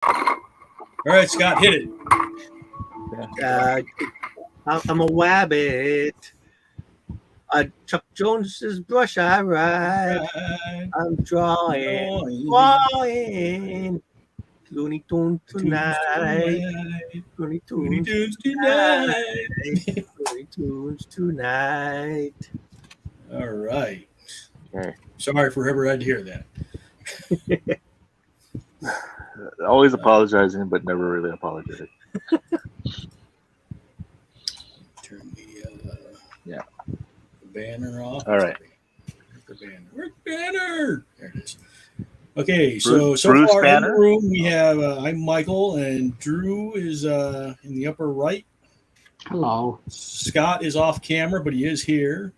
All right, Scott, hit it. I'm a wabbit. Chuck Jones's brush I ride. I'm drawing. Looney Tunes tonight. Looney Tunes tonight. Looney Tunes tonight. All right. Okay. Sorry for whoever had to hear that. Always apologizing, but never really apologizing. Turn the the banner off. All right. Where's the banner? Where's the banner? There it is. Okay, so Bruce far Banner? in the room we have I'm Michael, and Drew is in the upper right. Hello. Scott is off camera, but he is here.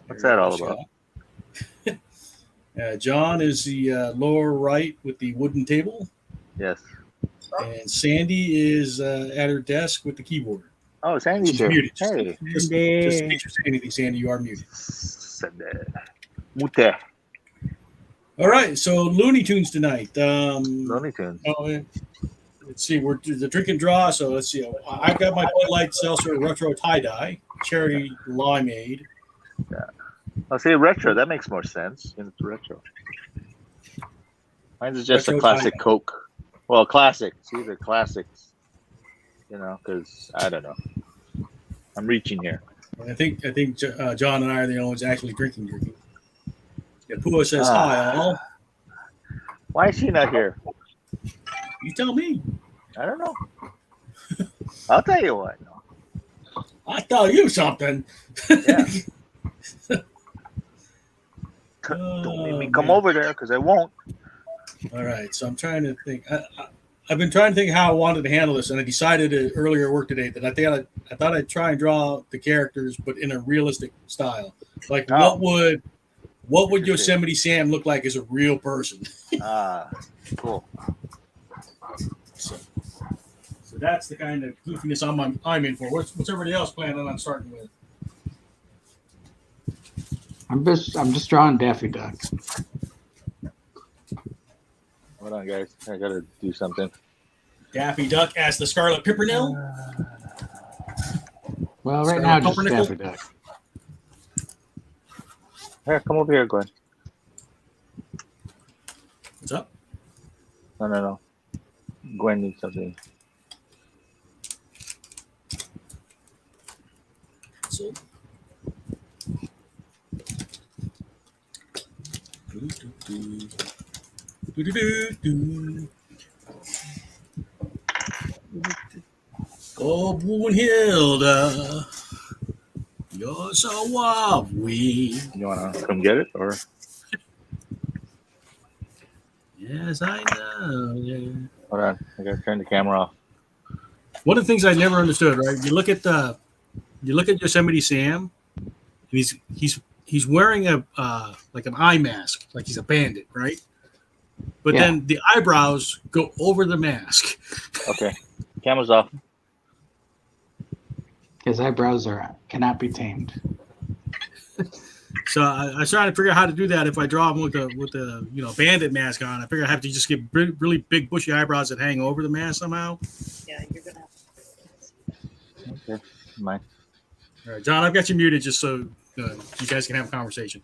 What's that all about? John is the lower right with the wooden table. Yes. And Sandy is at her desk with the keyboard. Oh, Sandy's She's here. muted. Hey. Just in case you say anything, Sandy, you are muted. Mute. All right, so Looney Tunes tonight. Looney Tunes. Let's see, we're the drink and draw. So let's see. I've got my Bud Light Seltzer Retro Tie-Dye, Cherry Limeade. Yeah. I'll say retro. That makes more sense. It's retro. Mine's is just Retro a classic Tie-Dye. Coke. Well, classic. It's either classics, because I don't know. I'm reaching here. I think John and I are the only ones actually drinking. Yeah, Pua says hi, all. Why is she not here? You tell me. I don't know. I'll tell you what. I'll tell you something. Yeah. Don't make me come over there because I won't. All right, so I'm trying to think. I've been trying to think how I wanted to handle this, and I decided earlier at work today that I thought I'd try and draw the characters, but in a realistic style. Like, what would Yosemite Sam look like as a real person? Cool. So that's the kind of goofiness I'm in for. What's everybody else planning on starting with? I'm just drawing Daffy Duck. Hold on, guys. I gotta do something. Daffy Duck as the Scarlet Pimpernel? Well, right now, just Daffy Duck. Here, come over here, Glenn. What's up? No. Gwen needs something. So. Oh, Brunhilde, you're so lovely. You wanna come get it, or? Yes, I know. Yeah. Hold on, I gotta turn the camera off. One of the things I never understood, right? You look at Yosemite Sam, and he's wearing a like an eye mask, like he's a bandit, right? But then the eyebrows go over the mask. Okay, camera's off. His eyebrows cannot be tamed. So I was trying to figure out how to do that. If I draw him with the bandit mask on, I figure I have to just get really big bushy eyebrows that hang over the mask somehow. Yeah, you're gonna have to. Okay, mine. All right, John, I've got you muted just so you guys can have a conversation.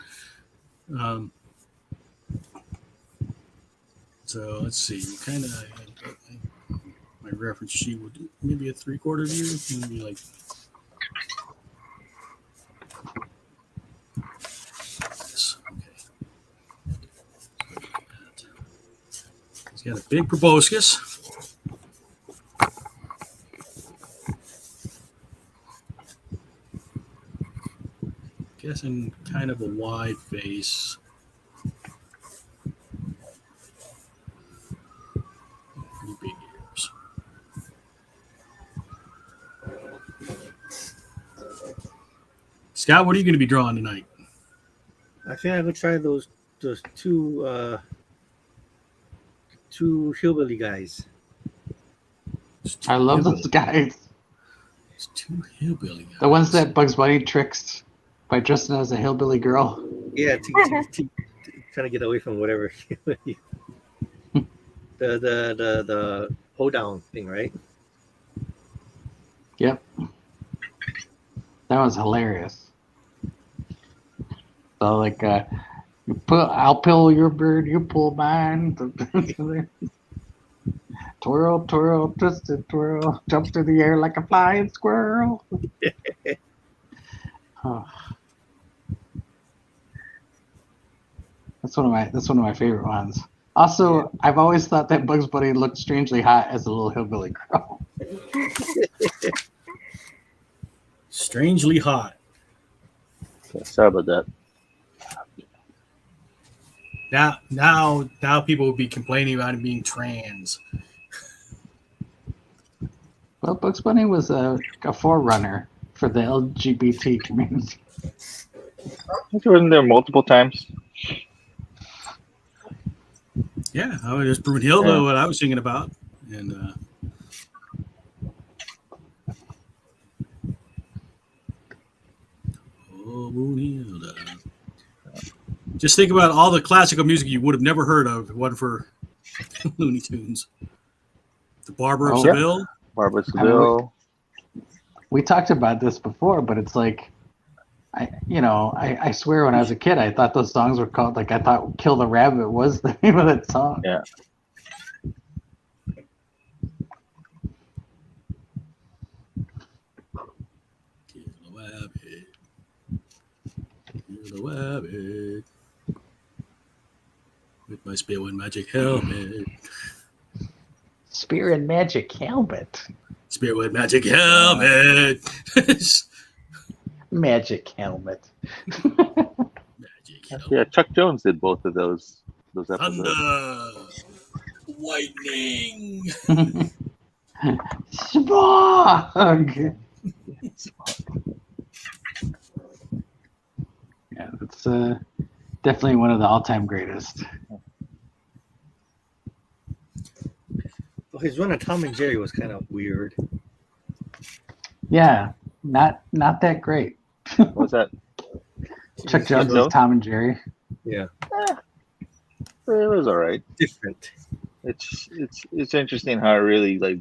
So let's see. Kind of my reference sheet would do maybe a 3/4 view, maybe like. He's got a big proboscis. Guessing kind of a wide face. Pretty big ears. Scott, what are you going to be drawing tonight? I think I'm gonna try those two hillbilly guys. I love those guys. It's two hillbilly guys. The ones that Bugs Bunny tricks by dressing as a hillbilly girl. Yeah, to trying to get away from whatever. the hold down thing, right? Yep. That was hilarious. So like I'll pull your bird, you pull mine. Twirl, twirl, twisted twirl, jump through the air like a flying squirrel. Oh. That's one of my favorite ones. Also, I've always thought that Bugs Bunny looked strangely hot as a little hillbilly girl. Strangely hot. Sorry about that. Now people will be complaining about him being trans. Well, Bugs Bunny was a forerunner for the LGBT community. He wasn't there multiple times. Yeah, I was just proving Hilda what I was thinking about, and oh, Hilda. Just think about all the classical music you would have never heard of if it wasn't for Looney Tunes. The Barber of Seville. Barber of Seville. We talked about this before, but it's like, I swear when I was a kid, I thought those songs were called, like, I thought Kill the Rabbit was the name of that song. Yeah. Kill the rabbit. With my spear and magic helmet. Spear and magic helmet. Spear with magic helmet. Magic helmet. Magic helmet. Yeah, Chuck Jones did both of those episodes. Thunder. Lightning. Smog. Yeah, it's definitely one of the all-time greatest. Well, his run of Tom and Jerry was kind of weird. Yeah, not that great. What was that? Chuck Jones is Tom and Jerry. Yeah. It was all right. Different. It's interesting how it really like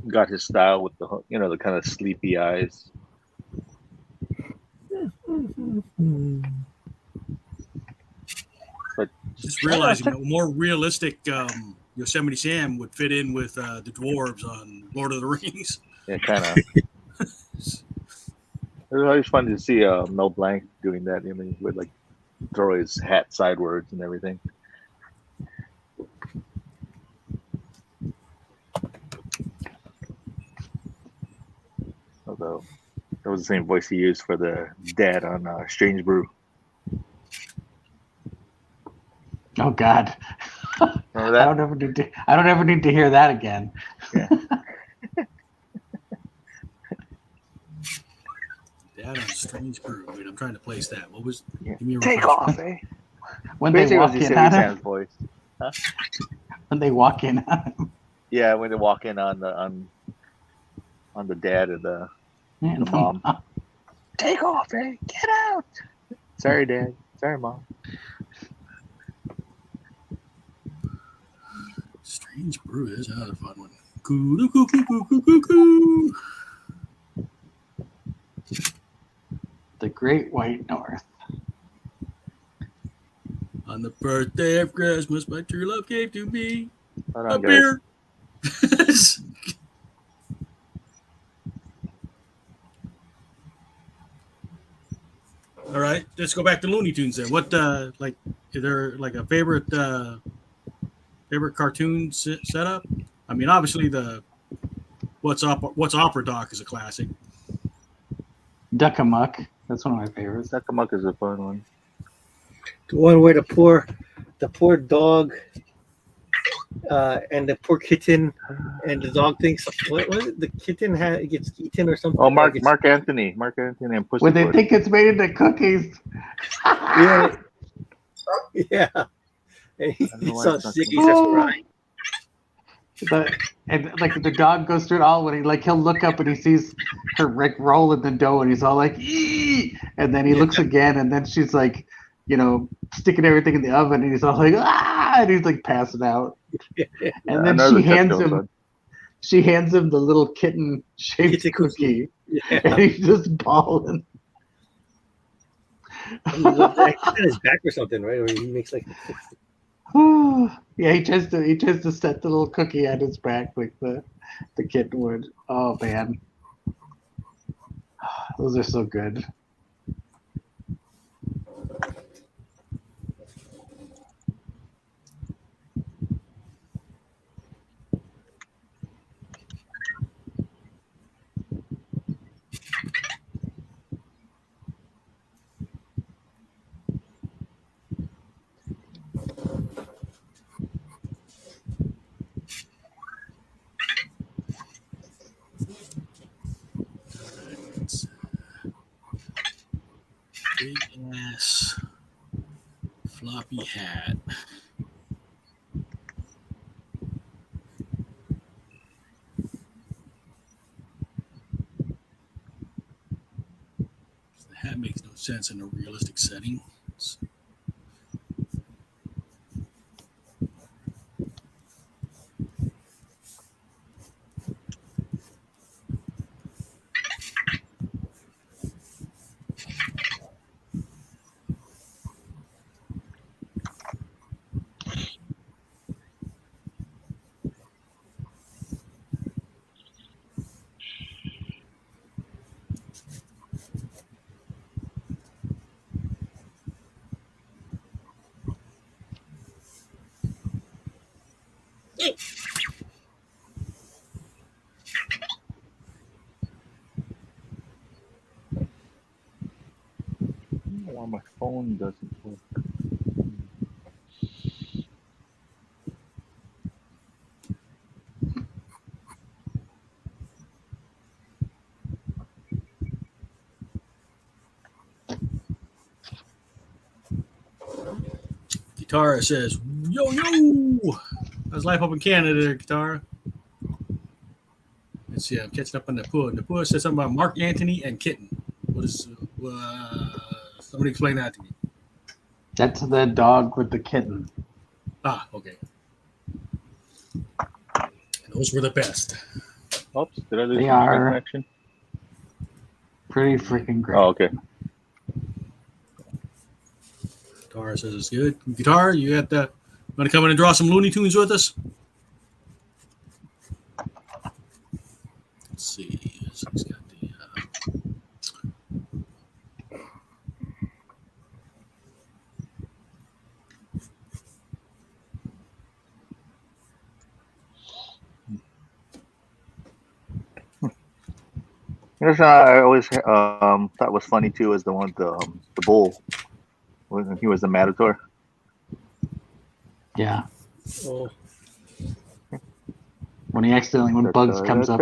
got his style with the the kind of sleepy eyes. But Just realizing more realistic Yosemite Sam would fit in with the dwarves on Lord of the Rings. yeah, kind of. It was always fun to see Mel Blanc doing that. I mean, he would like throw his hat sideways and everything. Although that was the same voice he used for the dad on Strange Brew. Oh God. Remember that? I don't ever need to hear that again. Yeah. Dad on Strange Brew. Wait, I'm trying to place that. What was? Yeah. Give me a Take refresh. off, eh? When they Basically, walk it was in on him. Sam's voice. Huh? When they walk in on him. Yeah, when they walk in on the dad and the mom. Take off, eh? Get out. Sorry, Dad. Sorry, Mom. Strange Brew is another fun one. Coo, coo, coo, coo, coo, coo, coo. The Great White North. On the birthday of Christmas, my true love gave to me Hold a on, guys. beer. All right, let's go back to Looney Tunes then. What is there like a favorite cartoon setup? I mean, obviously the What's Opera Doc is a classic. Duck Amuck. That's one of my favorites. Duck Amuck is a fun one. The one where the poor dog and the poor kitten and the dog thinks what was it? The kitten gets eaten or something. Oh, Mark Anthony and Pussy. When they think it's made into cookies. Yeah. Yeah. And he's so sick, he's just crying. And like the dog goes through it all when he'll look up and he sees her roll in the dough and he's all like, "Ee!" And then he looks again and then she's like, sticking everything in the oven and he's all like, "Ah!" and he's like passing out. And then Another she hands him the little kitten shaped Kitten cookie. Yeah. And he's just bawling. He's on his back or something, right? Or he makes like Yeah, he tries to set the little cookie on his back like the kitten would. Oh man. Those are so good. Big ass floppy hat. The hat makes no sense in a realistic setting. Why my phone doesn't work. Guitar says, "Yo yo, how's life up in Canada, there, Guitar?" Let's see, I'm catching up on Napua. Napua said something about Mark Antony and Kitten. What is? Somebody explain that to me. That's the dog with the kitten. Ah, okay. Those were the best. Oops, did I lose They my are- connection? Pretty freaking great. Oh, okay. Guitar says it's good. Guitar, you got the. Want to come in and draw some Looney Tunes with us? Let's see. He's got the. You know, I always thought was funny too was the one the bull when he was the matador. Yeah. oh When Bugs comes up.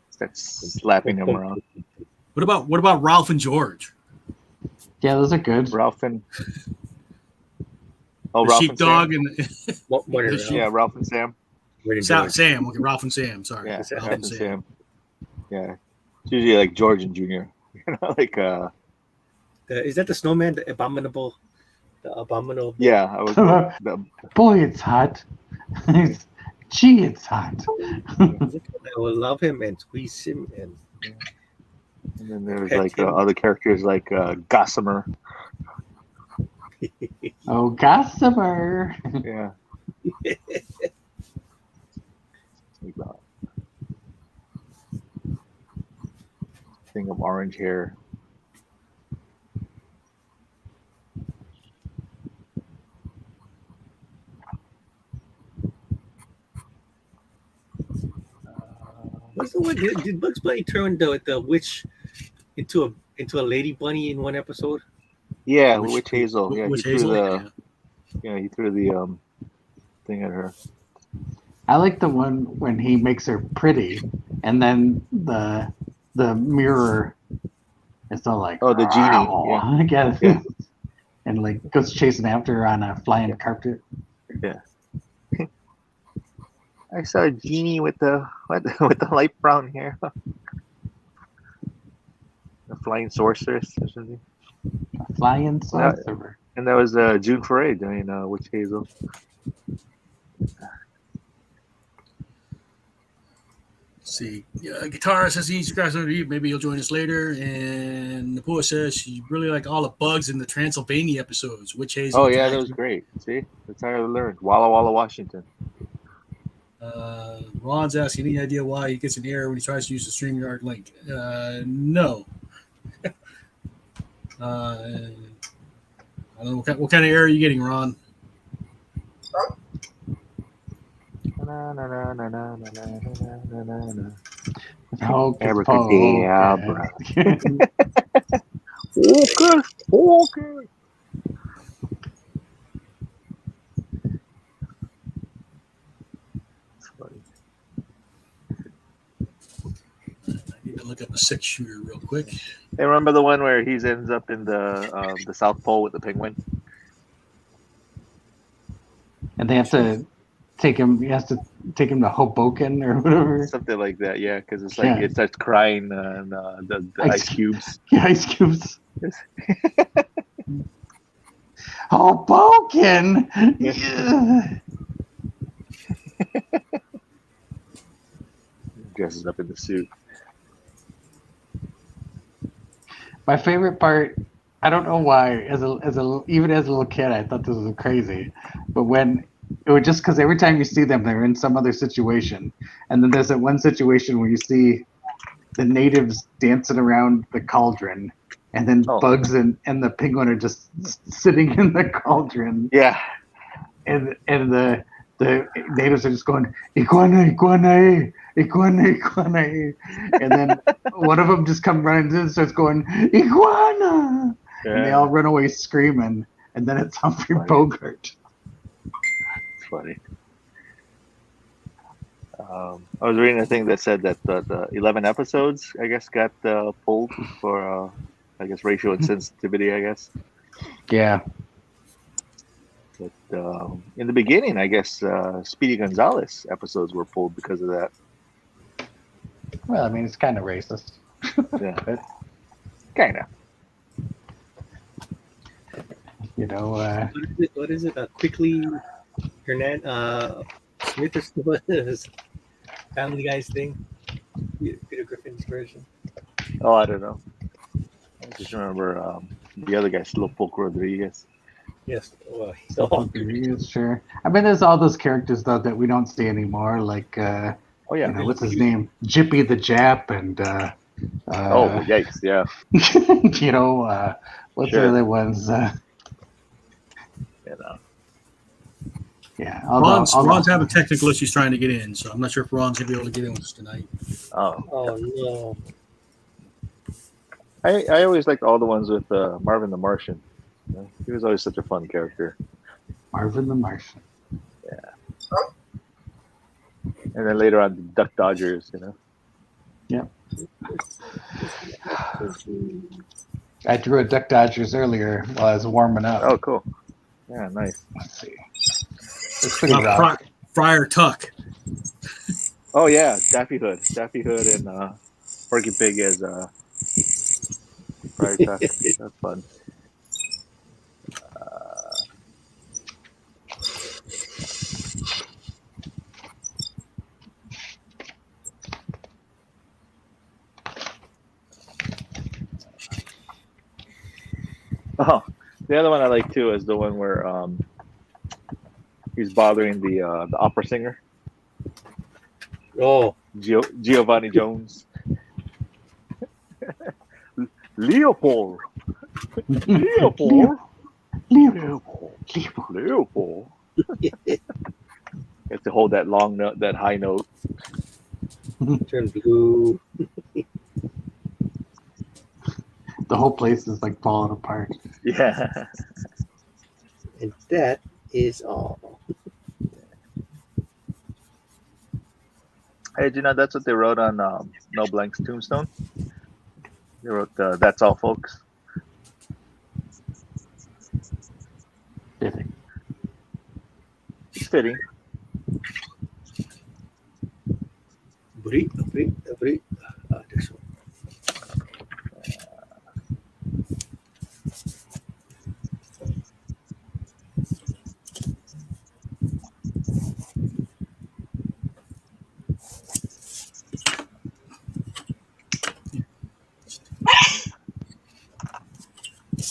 Starts slapping him around. What about Ralph and George? Yeah, those are good. Ralph and The Ralph sheepdog and and what The Sam? sheep- Yeah, Ralph and Sam. Sam. Okay, Ralph and Sam. Sorry. Yeah, Is that Ralph and Sam. Yeah, it's usually like George and Junior. You know, like Is that the snowman, the abominable? yeah. I was Boy, it's hot. Gee, it's hot. I will love him and squeeze him and and then there's Pet like him. other characters like Gossamer. Oh, Gossamer. Yeah. Like that. Thing of orange hair. what's the one? Did Bugs Bunny turn the witch into a lady bunny in one episode? Yeah, Witch- Witch Hazel. Yeah, Witch he Hazel? threw he threw the thing at her. I like the one when he makes her pretty, and then the mirror is all like, Oh, the genie. I guess. Yeah. And like goes chasing after her on a flying carpet. I saw a genie with the light brown hair. The flying sorceress or something. A flying sorcerer. And that was June Foray doing Witch Hazel. Let's see. Guitar says he subscribes to the maybe he'll join us later. And Napua says she really like all the bugs in the Transylvania episodes. Witch Hazel. Oh yeah, that was great. See, that's how I learned. Walla Walla, Washington. Ron's asking any idea why he gets an error when he tries to use the StreamYard link. No. I don't know what kind of error are you getting, Ron? Abracadabra. Okay. I need to look up a 6-shooter real quick. Hey, remember the one where he ends up in the South Pole with the penguin? And they have to take him. He has to take him to Hoboken or whatever. Something like that, yeah. Because it's like it starts crying and the ice cubes. Yeah, ice cubes. Hoboken. Yeah. Dresses up in the suit. My favorite part, I don't know why, even as a little kid, I thought this was crazy. But when it was just because every time you see them, they're in some other situation, and then there's that one situation where you see the natives dancing around the cauldron, and then Bugs and the penguin are just sitting in the cauldron. Yeah, and the natives are just going iguana, iguana, iguana, iguana, and then one of them just comes running in and starts going iguana, and they all run away screaming, and then it's Humphrey Bogart. It's funny. I was reading a thing that said that the 11 episodes, I guess, got pulled for, I guess, racial insensitivity, I guess. Yeah. But in the beginning, I guess, Speedy Gonzales episodes were pulled because of that. Well, I mean, it's kind of racist. Yeah. Kind of. You know, what is it? Quickly, Smith's Family Guy's thing. Peter Griffin's version. Oh, I don't know. I just remember the other guy, Slowpoke Rodriguez. Yes. Well, he's Rodriguez, sure. I mean, there's all those characters though that we don't see anymore, like oh yeah, you know, what's his name? Jippy the Jap, and oh yikes, yeah. You know, what's the other ones? You know. Yeah, Ron's having technical issues trying to get in, so I'm not sure if Ron's gonna be able to get in with us tonight. Oh no. I always liked all the ones with Marvin the Martian. You know, he was always such a fun character. Marvin the Martian. Yeah. And then later on, the Duck Dodgers, you know. Yeah. I drew a Duck Dodgers earlier while I was warming up. Oh, cool. Yeah, nice. Let's see. It's pretty rough. Friar Tuck. Oh yeah, Daffy Hood and Porky Pig as Friar Tuck. That's fun. Oh, the other one I like too is the one where he's bothering the opera singer. Oh, Giovanni Jones. Leopold. Leopold. Leopold. You have to hold that long note, that high note. Turn blue. The whole place is like falling apart. Yeah. And that is all. Hey, do you know that's what they wrote on Mel Blanc's tombstone? They wrote, "That's all, folks." Fitting. It's fitting. This one.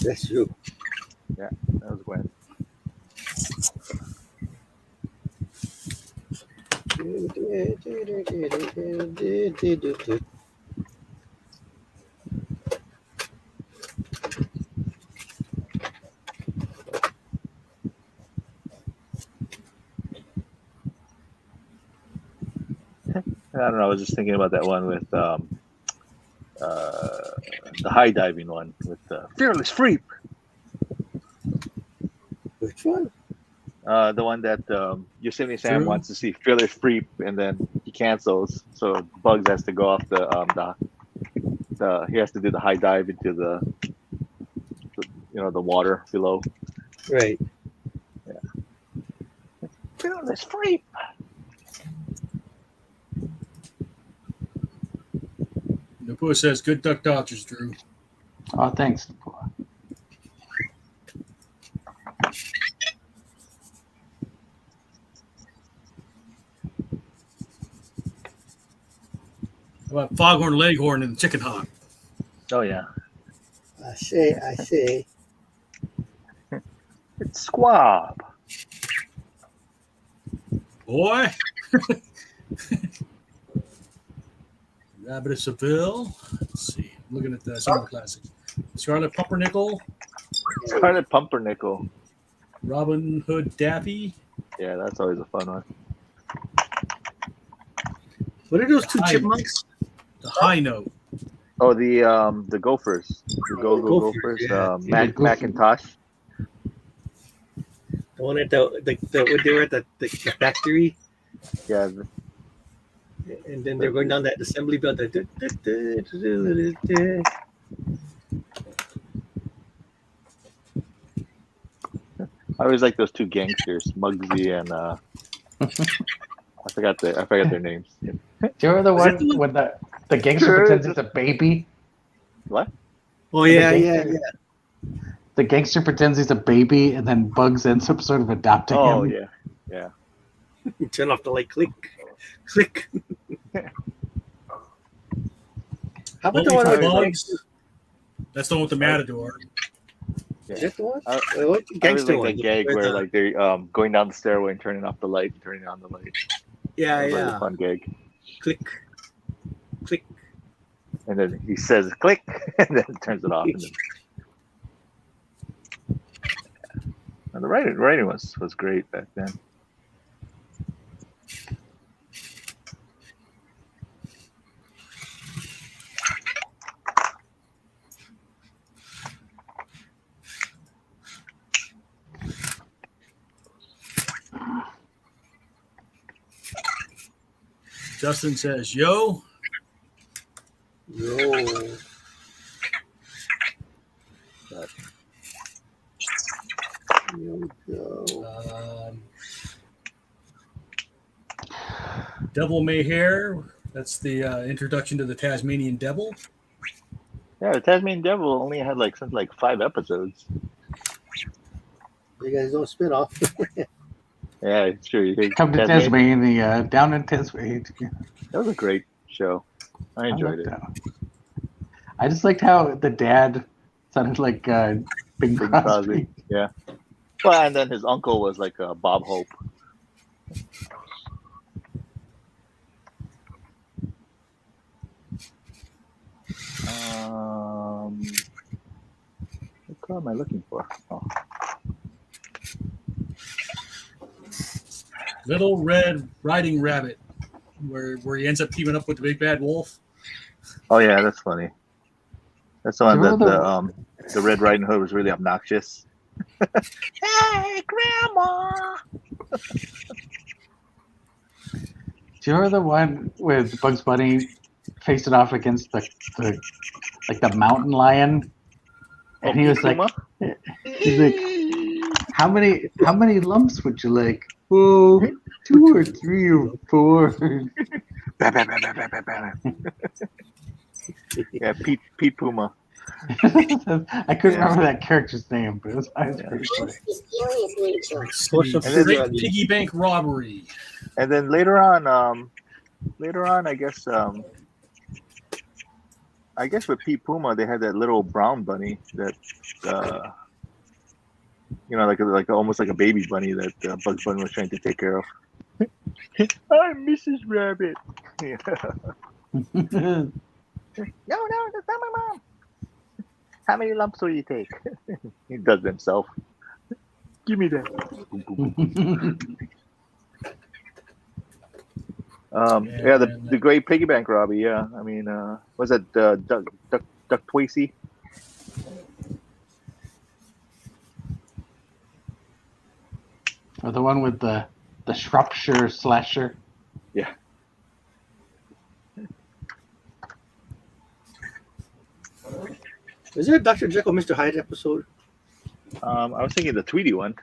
That's true. That was Gwen. I don't know. I was just thinking about that one with the high diving one with Fearless Freep. Which one? The one that Yosemite Sam wants to see Fearless Freep, and then he cancels. So Bugs has to go off the he has to do the high dive into the water below. Right. Yeah. Fearless Freep. Napua says, "Good Duck Dodgers, Drew." Oh, thanks. How about Foghorn Leghorn and the Chicken Hawk? Oh yeah. I say. It's Squab. Boy. Rabbit of Seville. Let's see. I'm looking at some of the classics. Scarlet Pumpernickel. Scarlet Pumpernickel. Robin Hood Daffy. Yeah, that's always a fun one. What are those two Hi. chipmunks? The High Note. Oh, the Gophers. The Gophers. Yeah. Macintosh. The one at the when they were at the factory, Yeah. and then they're going down that assembly belt. I always like those two gangsters, Muggsy and I forgot their names. Do you remember the one when the gangster pretends it's a baby? What? Oh yeah. The gangster pretends he's a baby, and then Bugs ends up sort of adopting him. Oh yeah. Turn off the light. Click. How about the one Only with for the Bugs. That's the one with the Matador. Is that the one? I What always gangster like one? that gag where like they're going down the stairway and turning off the light, and turning on the light. Yeah, That was like a yeah. fun gag. Click. And then he says click, and then turns it off. And the writing was great back then. Justin says, "Yo." Devil May Hair. That's the introduction to the Tasmanian Devil. Yeah, the Tasmanian Devil only had like 5 episodes. You guys don't spin off. Yeah, it's true. Come to Tasmania, down in Tasmania. That was a great show. I enjoyed it. I just liked how the dad sounded like Bing Crosby. Yeah. Well, and then his uncle was like Bob Hope. What car am I looking for? Oh. Little Red Riding Rabbit, where he ends up teaming up with the big bad wolf. Oh yeah, that's funny. That's the one that the Red Riding Hood was really obnoxious. Hey, Grandma! Do you remember the one with Bugs Bunny facing off against the mountain lion? And he was like, how many lumps would you like? Oh, 2 or 3 or 4. Yeah, Pete Puma. I couldn't remember that character's name, but it was pretty funny. Great Piggy Bank Robbery. And then later on, I guess I I guess with Pete Puma, they had that little brown bunny that, like almost like a baby bunny that Bugs Bunny was trying to take care of. I'm Mrs. Rabbit. Yeah. No, that's not my mom. How many lumps will you take? He does it himself. Give me that. Yeah, the great piggy bank robbery. Yeah, I mean, was that Duck Twacey? Or the one with the Shropshire slasher. Yeah. Is there a Dr. Jekyll, Mr. Hyde episode? I was thinking the Tweety one,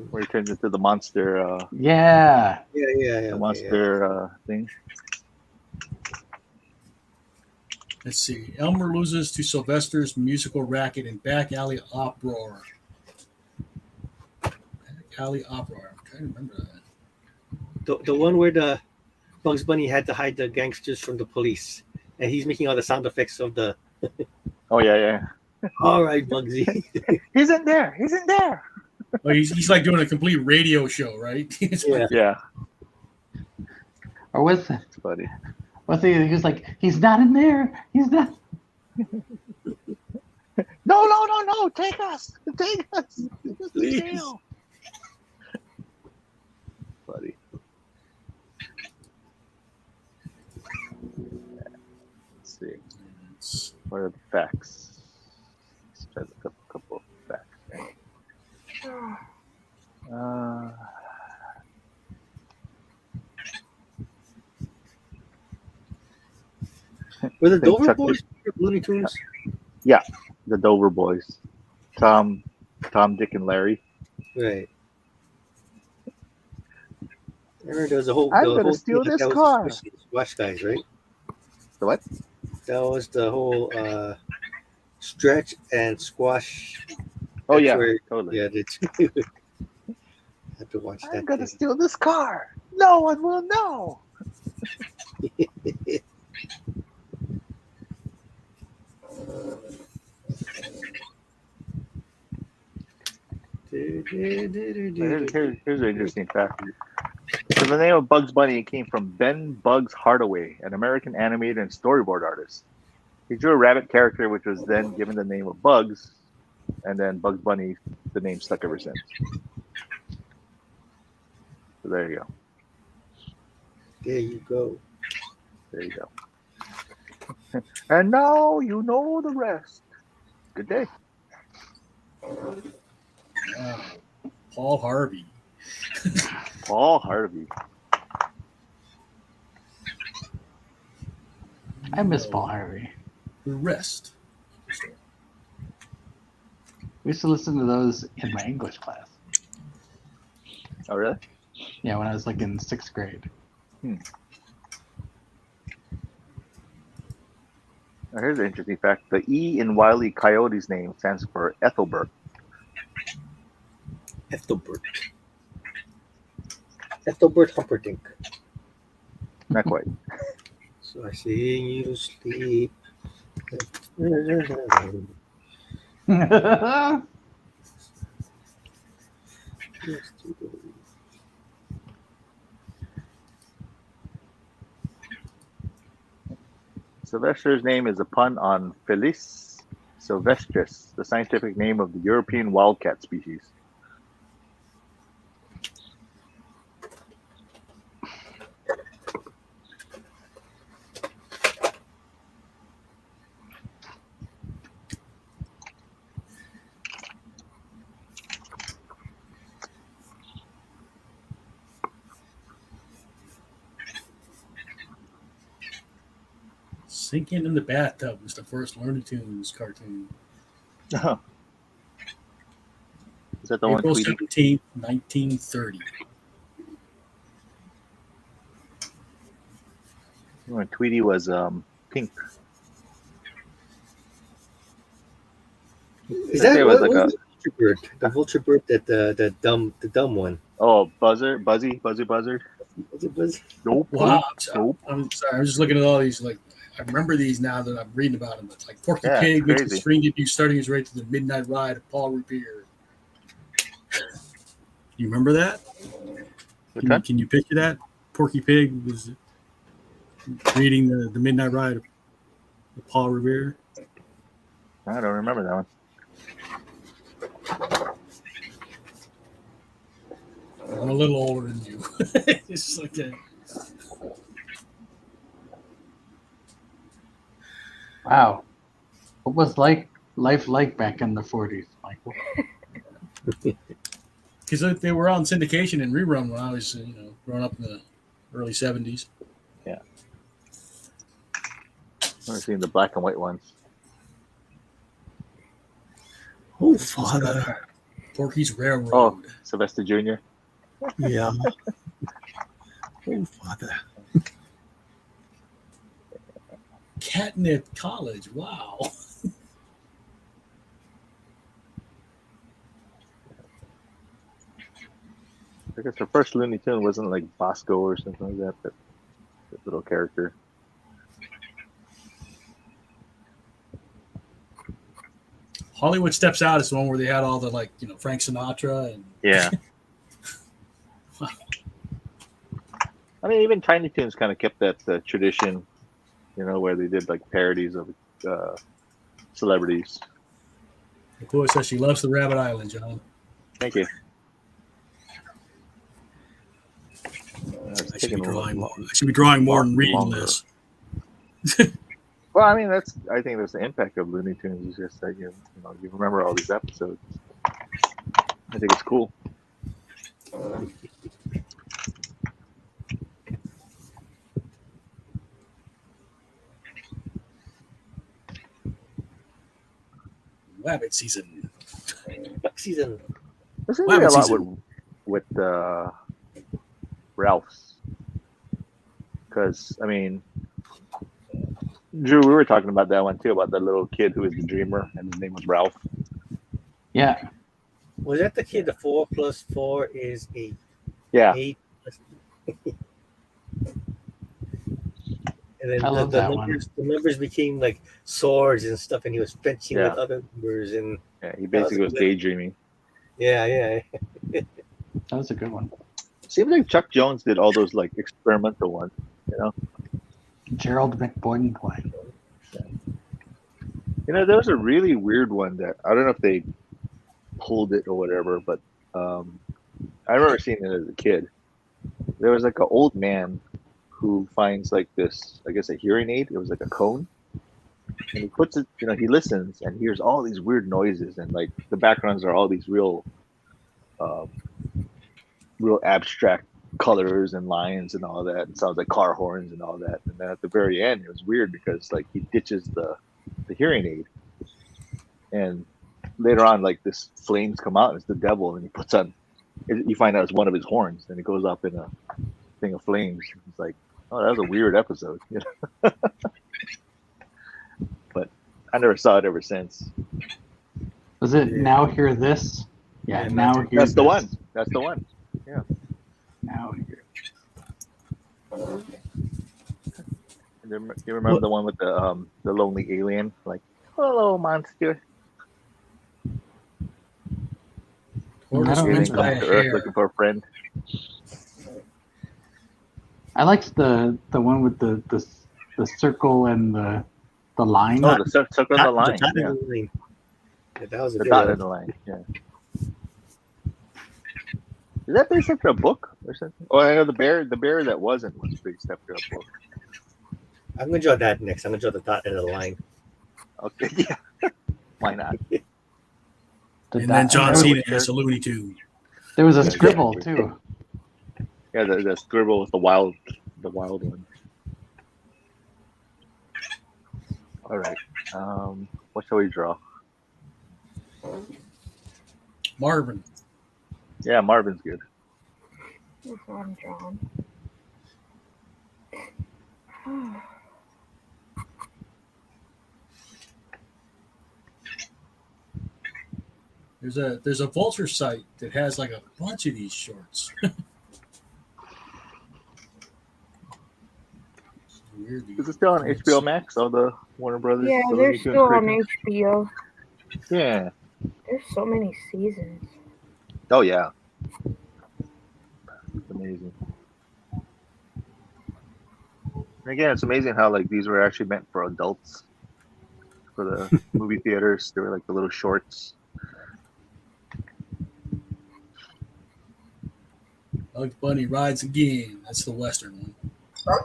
where he turns into the monster. Yeah. Yeah. The monster thing. Let's see. Elmer loses to Sylvester's musical racket in Back Alley Uproar. Back Alley Uproar. I'm trying to remember that. The one where the Bugs Bunny had to hide the gangsters from the police, and he's making all the sound effects of the. Oh yeah. All right, Bugsy. He's in there. He's in there. Oh, he's like doing a complete radio show, right? Yeah. Or was It's funny. he was like, he's not in there. He's not. No. Take us. Take us. Please. Funny. Let's see. What are the facts? Let's try to look up a couple of facts. Were the I think Dover Chuck Boys Looney Tunes? Yeah, the Dover Boys. Tom, Dick, and Larry. Right. I remember there was a whole. I'm the gonna whole steal thing this that was car. the Squash guys, right? The what? That was the whole Stretch and Squash. Oh That's yeah, where- totally. Yeah, the two. Have to watch that. I'm gonna thing. steal this car. No one will know. Here's an interesting fact. So the name of Bugs Bunny came from Ben Bugs Hardaway, an American animator and storyboard artist. He drew a rabbit character, which was then given the name of Bugs, and then Bugs Bunny, the name stuck ever since. So there you go. There you go. There you go. And now you know the rest. Good day. Paul Harvey. Paul Harvey. I miss Paul Harvey. The rest. We used to listen to those in my English class. Oh, really? Yeah, when I was like in 6th grade. Now, here's an interesting fact. The E in Wile E. Coyote's name stands for Ethelbert. Ethelbert. Ethelbert Humperdinck. Not quite. So I sing you sleep. Sylvester's name is a pun on Felis sylvestris, the scientific name of the European wildcat species. Sinking in the Bathtub was the first Looney Tunes cartoon. Is that the one April Tweety? 17th, 1930. When Tweety was pink. Is That that was what, like was the vulture bird? The vulture bird that the dumb one. Oh, Buzzard? Buzzard? Was it Buzz? Nope. Wow. Nope. I'm sorry. I'm just looking at all these. Like, remember these now that I'm reading about them. It's like Porky Yeah, Pig it's makes a crazy. string debut starting his race to the Midnight Ride of Paul Revere. You remember that? Which one? Can you picture that? Porky Pig was reading the Midnight Ride of Paul Revere. I don't remember that one. I'm a little older than you. It's like that. Wow. What was life like back in the 40s, Michael? Because they were on syndication and rerun when I was, growing up in the early 70s. I've never seen the black and white ones. Oh, father. Porky's Railroad. Oh, Sylvester Jr. Yeah. Oh, father. Catnip College. Wow. I guess her first Looney Tune wasn't like Bosco or something like that, but that little character. Hollywood Steps Out is the one where they had all the Frank Sinatra and Yeah. I mean, even Tiny Toons kind of kept that tradition, where they did like parodies of celebrities. Chloe says she loves the Rabbit Island, John. Thank you. I should be drawing more. I should be drawing more and reading less. Well, I mean, I think that's the impact of Looney Tunes is just that you remember all these episodes. I think it's cool. Rabbit season. Duck season. This is Rabbit a lot season. with Ralph's, because I mean, Drew, we were talking about that one too, about the little kid who was the dreamer, and his name was Ralph. Yeah. Was that the kid? The 4 plus 4 is 8. Yeah, 8 plus... And then I love that numbers, the numbers became like swords and stuff, and he was fetching Yeah. with other numbers. And yeah, he basically was daydreaming. yeah. That was a good one. Seems like Chuck Jones did all those like experimental ones, Gerald McBoing Boing. There was a really weird one that I don't know if they pulled it or whatever, but I remember seeing it as a kid. There was like an old man who finds like this, I guess, a hearing aid. It was like a cone, and he puts it, he listens and hears all these weird noises, and like the backgrounds are all these real abstract colors and lines and all that. It sounds like car horns and all that. And then at the very end, it was weird because like he ditches the hearing aid, and later on, like this flames come out and it's the devil, and he puts on. You find out it's one of his horns, and it goes up in a thing of flames. It's like, oh, that was a weird episode, But I never saw it ever since. Was it Now Hear This? Yeah, Now Hear That's the This. one. That's the one. Yeah. Now Hear. You remember the one with the lonely alien? Like, hello, monster. Tortoise I don't wins Alien by comes a to Earth hair. looking for a friend. I liked the one with the circle and the line. Oh, the circle in the line. dot in Yeah. the line. Yeah, that was a The good dot one. in the line. Yeah. Is that based after a book or something? Oh, I know the bear that wasn't was based after a book. I'm gonna draw that next. I'm gonna draw the dot in the line. Okay, yeah. Why not? The And dot- then John there was- Cena as a Looney Tune. There was a scribble too. Yeah, the scribble with the wild one. All right. What shall we draw? Marvin. Yeah, Marvin's good. That's what I'm drawn. There's a Vulture site that has like a bunch of these shorts. Weird. Is it still on HBO Max? All the Warner Brothers. Yeah, the they're Looney Tunes still on cartoons? HBO. Yeah. There's so many seasons. Oh yeah. It's amazing. And again, it's amazing how like these were actually meant for adults. For the movie theaters, they were like the little shorts. Bugs Bunny Rides Again. That's the Western one.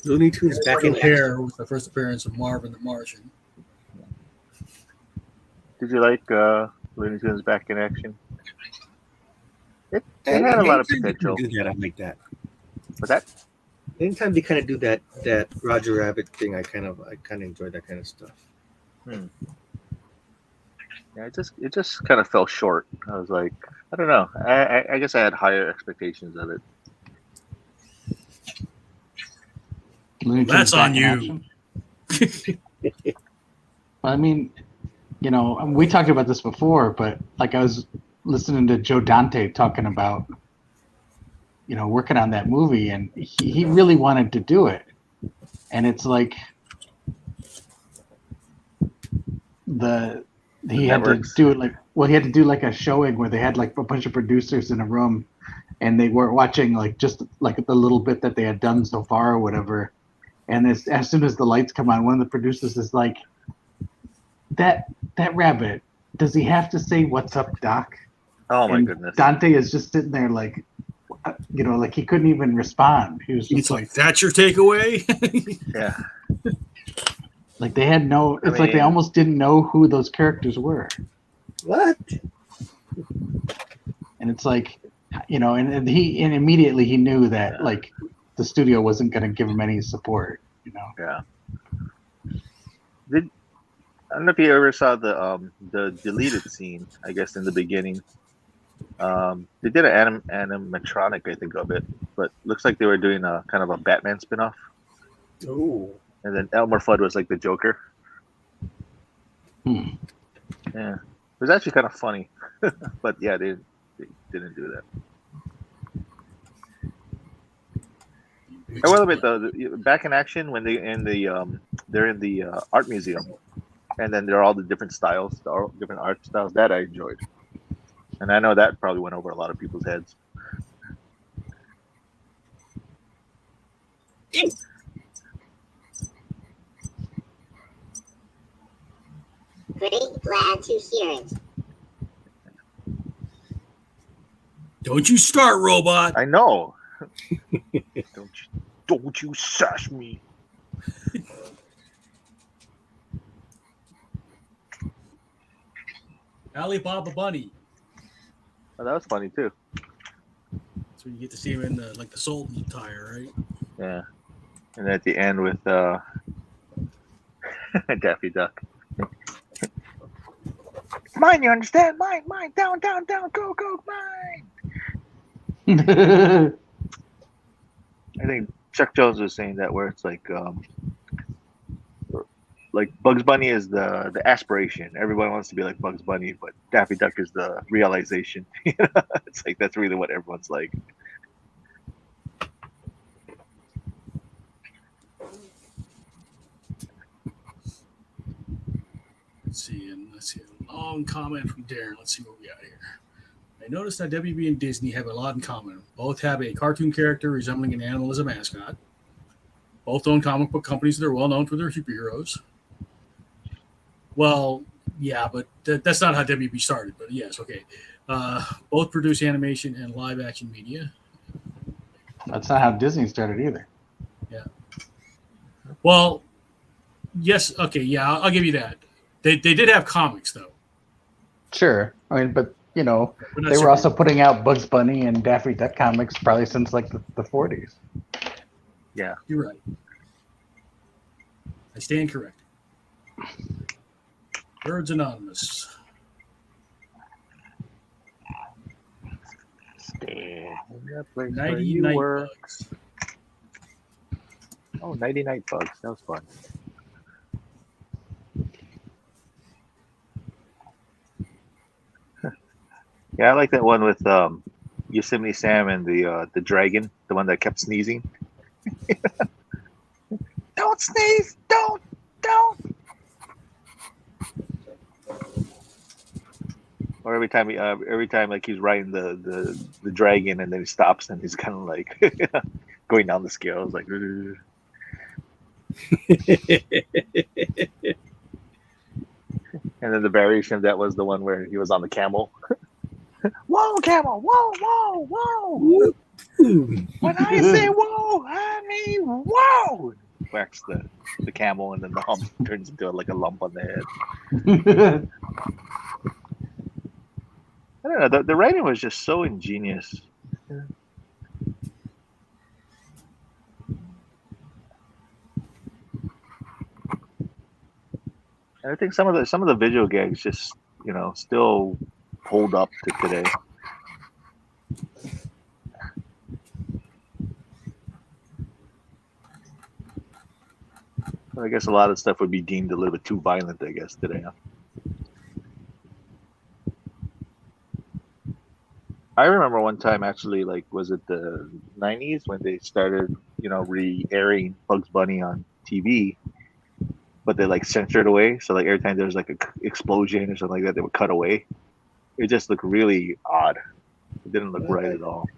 Looney Tunes back in action. Hair was the first appearance of Marvin the Martian. Did you like Looney Tunes back in action? It had a lot of potential. Do that, I like that. But that Anytime they kind of do that Roger Rabbit thing, I kind of enjoy that kind of stuff. yeah, it just kind of fell short. I was like, I don't know. I guess I had higher expectations of it. Looney Tunes That's on back in you. action. Well, I mean, you know, we talked about this before, but like I was listening to Joe Dante talking about, you know, working on that movie, and he really wanted to do it. And it's like he had to do it he had to do like a showing where they had like a bunch of producers in a room, and they weren't watching like just like the little bit that they had done so far or whatever. And as soon as the lights come on, one of the producers is like, that rabbit, does he have to say "What's up, Doc"? Oh my And goodness. Dante is just sitting there like, you know, like he couldn't even respond. He was just It's like, that's your takeaway? Yeah. like they had no. It's like they almost didn't know who those characters were. What? And it's like, you know, and immediately he knew that like the studio wasn't going to give him any support. You know. Yeah. I don't know if you ever saw the deleted scene. I guess in the beginning, they did an animatronic, I think, of it, but looks like they were doing a kind of a Batman spinoff. Oh. And then Elmer Fudd was like the Joker. Hmm. Yeah, it was actually kind of funny, but yeah, they didn't do that. Well, a bit though. Back in action when they're in the art museum, and then there are all the different styles, different art styles that I enjoyed, and I know that probably went over a lot of people's heads. Pretty glad to hear it. Don't you start, robot. I know. Don't you sash me. Alibaba Bunny. Oh, that was funny too. So you get to see him in the Sultan attire, right? Yeah, and at the end with Daffy Duck. Mine, you understand? Mine, down, go, mine. I think Chuck Jones was saying that where it's like Bugs Bunny is the aspiration. Everyone wants to be like Bugs Bunny, but Daffy Duck is the realization. It's like that's really what everyone's like. Let's see a long comment from Darren. Let's see what we got here. I noticed that WB and Disney have a lot in common. Both have a cartoon character resembling an animal as a mascot. Both own comic book companies that are well known for their superheroes. Well, yeah, but that's not how WB started. But yes, okay. Both produce animation and live action media. That's not how Disney started either. Yeah. Well, yes. Okay. Yeah, I'll give you that. They did have comics though. Sure. I mean, but you know, But not they were super- also putting out Bugs Bunny and Daffy Duck comics probably since like the 40s. Yeah. You're right. I stand correct. Birds Anonymous. Stand in the place where Nighty you Night were. Bugs. Oh, Nighty Night Bugs. That was fun. Yeah, I like that one with Yosemite Sam and the dragon, the one that kept sneezing. Don't sneeze! Don't! Or every time like he's riding the dragon and then he stops and he's kind of like going down the scales like. "Ugh." And then the variation of that was the one where he was on the camel. Whoa, camel! Whoa! Whoa! When I say whoa, I mean whoa! Whacks the camel, and then the hump turns into like a lump on the head. I don't know. The writing was just so ingenious. And I think some of the visual gags just still hold up to today. I guess a lot of stuff would be deemed a little bit too violent, I guess, today. Huh? I remember one time, actually, like, was it the 90s when they started, re-airing Bugs Bunny on TV, but they, like, censored away. So, like, every time there was, like, an explosion or something like that, they would cut away. It just looked really odd. It didn't look right at all.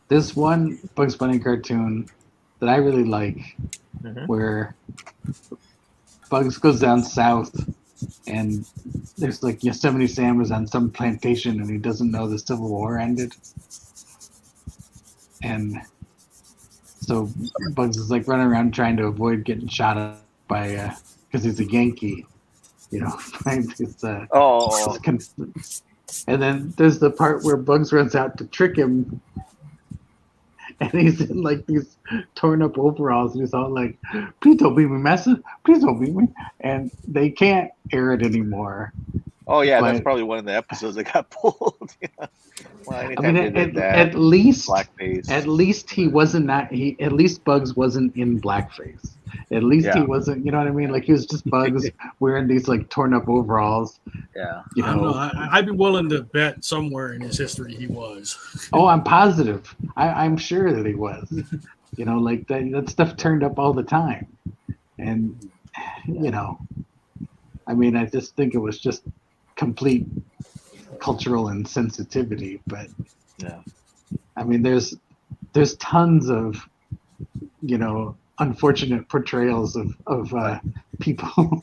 This one Bugs Bunny cartoon that I really like, where Bugs goes down south and there's like Yosemite Sam is on some plantation and he doesn't know the Civil War ended. And so Bugs is like running around trying to avoid getting shot up by, because he's a Yankee, it's and then there's the part where Bugs runs out to trick him, and he's in like these torn up overalls, and he's all like, "Please don't beat me, master. Please don't beat me." And they can't air it anymore. Oh yeah, that's probably one of the episodes that got pulled. Yeah. Well, I mean, at least blackface. At least he wasn't At least Bugs wasn't in blackface. At least he wasn't. You know what I mean? Like he was just Bugs wearing these like torn up overalls. Yeah. I don't know. I'd be willing to bet somewhere in his history he was. Oh, I'm positive. I'm sure that he was. Like that stuff turned up all the time, and I mean, I just think it was just complete cultural insensitivity. But I mean, there's tons of unfortunate portrayals of people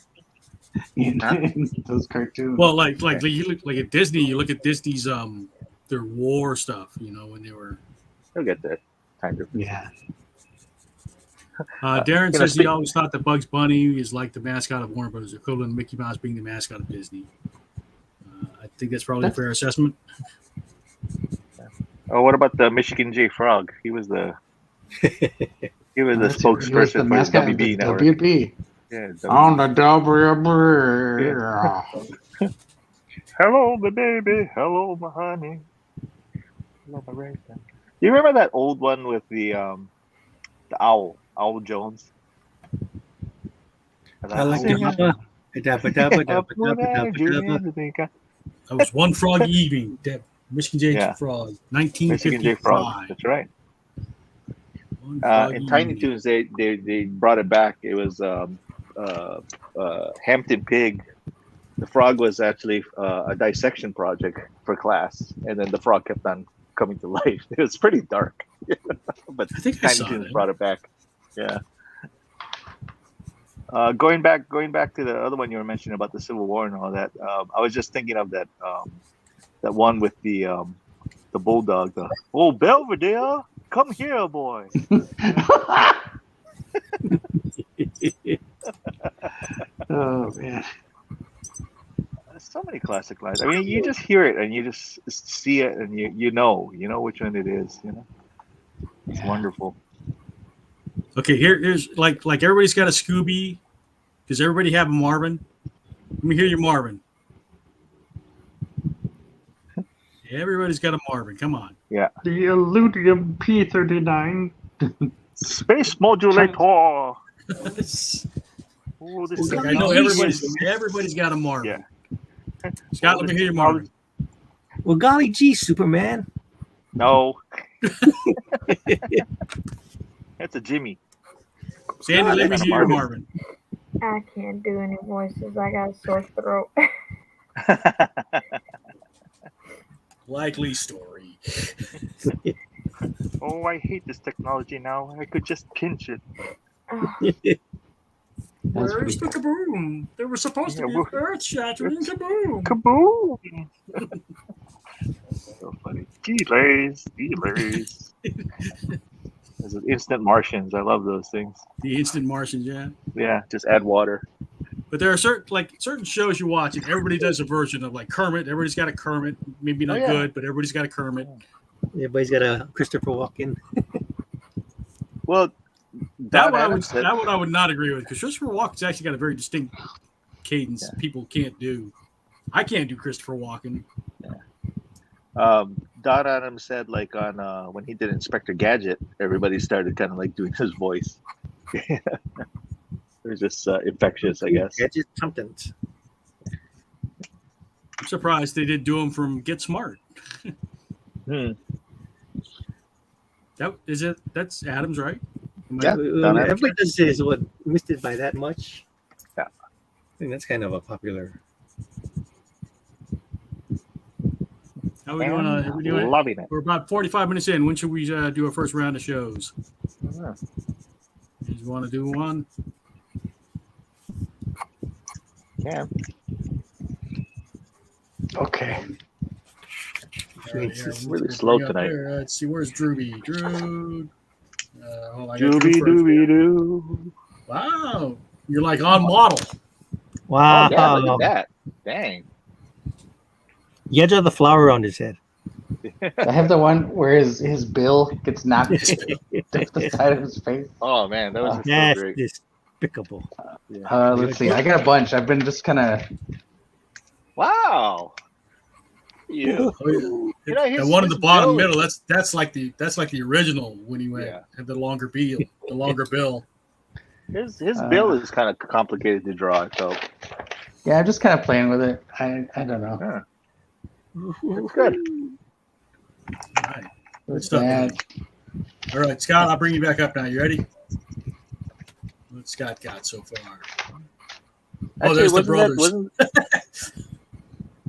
in those cartoons. Well, like you look like at Disney, you look at Disney's their war stuff, when they were. You'll get that kind of. Yeah. Darren says he always thought that Bugs Bunny is like the mascot of Warner Brothers, equivalent to Mickey Mouse being the mascot of Disney. I think that's probably a fair assessment. Oh, what about the Michigan J Frog? He was the spokesperson was the mascot for WB of Network. WB. Yeah, On the WB. Yeah. Hello, my baby. Hello, my honey. Hello, my raisin. You remember that old one with the owl, Owl Jones? I like That was One Frog Evening. Michigan J Frog, 1955. Michigan J Frog. That's right. In Tiny Toons, they brought it back. It was Hampton Pig. The frog was actually a dissection project for class, and then the frog kept on coming to life. It was pretty dark, but I think Tiny Toons brought it back. Yeah. Going back to the other one you were mentioning about the Civil War and all that. I was just thinking of that one with the bulldog. Oh, Belvedere, come here, boy. Oh man. So many classic lines. I mean, you just hear it and you just see it and you know which one it is. It's wonderful. Okay, here's like everybody's got a Scooby. Does everybody have a Marvin? Let me hear your Marvin. Everybody's got a Marvin. Come on. The Illudium P39. Space modulator. Oh, It's this like, I is know genius. everybody's got a Marvin. Scott, let me hear your Marvin. Well, golly gee, Superman. No. That's a Jimmy. Sandy, let me that's hear your Marvin. Marvin. I can't do any voices. I got a sore throat. Likely story. Oh, I hate this technology now. I could just pinch it. Where's the kaboom? There was supposed to be earth-shattering kaboom. Kaboom! So funny. Delays. Those are instant Martians. I love those things. The instant Martians, yeah. Yeah, just add water. But there are certain shows you watch, and everybody does a version of like Kermit. Everybody's got a Kermit. Maybe not good, but everybody's got a Kermit. Everybody's got a Christopher Walken. Well, That one I would not agree with, because Christopher Walken's actually got a very distinct cadence people can't do. I can't do Christopher Walken. Don Adams said, like, on when he did Inspector Gadget, everybody started kind of like doing his voice. It was just infectious, I guess. Gadget something. I'm surprised they didn't do him from Get Smart. That's Adams, right? Yeah, everybody does say what missed it by that much. Yeah, I think that's kind of a popular. How are we doing? Loving it. We're about 45 minutes in. When should we do our first round of shows? Yeah. You want to do one? Yeah. Okay. It's really slow tonight. Let's see, where's Drewby? Drew. Hold on, I got Dooby Drew first. dooby doo. Wow, you're like on model. Wow. Oh, yeah, look at that. Dang. The edge of the flower on his head. I have the one where his bill gets knocked to the side of his face. Oh, man, that was so That's great. despicable. Let's see. I got a bunch. I've been just kind of. Wow. You. Oh, yeah. You know, his- the one at the his bottom bill- middle. That's like the original when he went had the longer bill. His bill is kind of complicated to draw, I felt. Yeah, I'm just kind of playing with it. I don't know. Yeah. It's good. All right. Good stuff. Bad. All right, Scott, I'll bring you back up now. You ready? What Scott got so far? There's the brothers.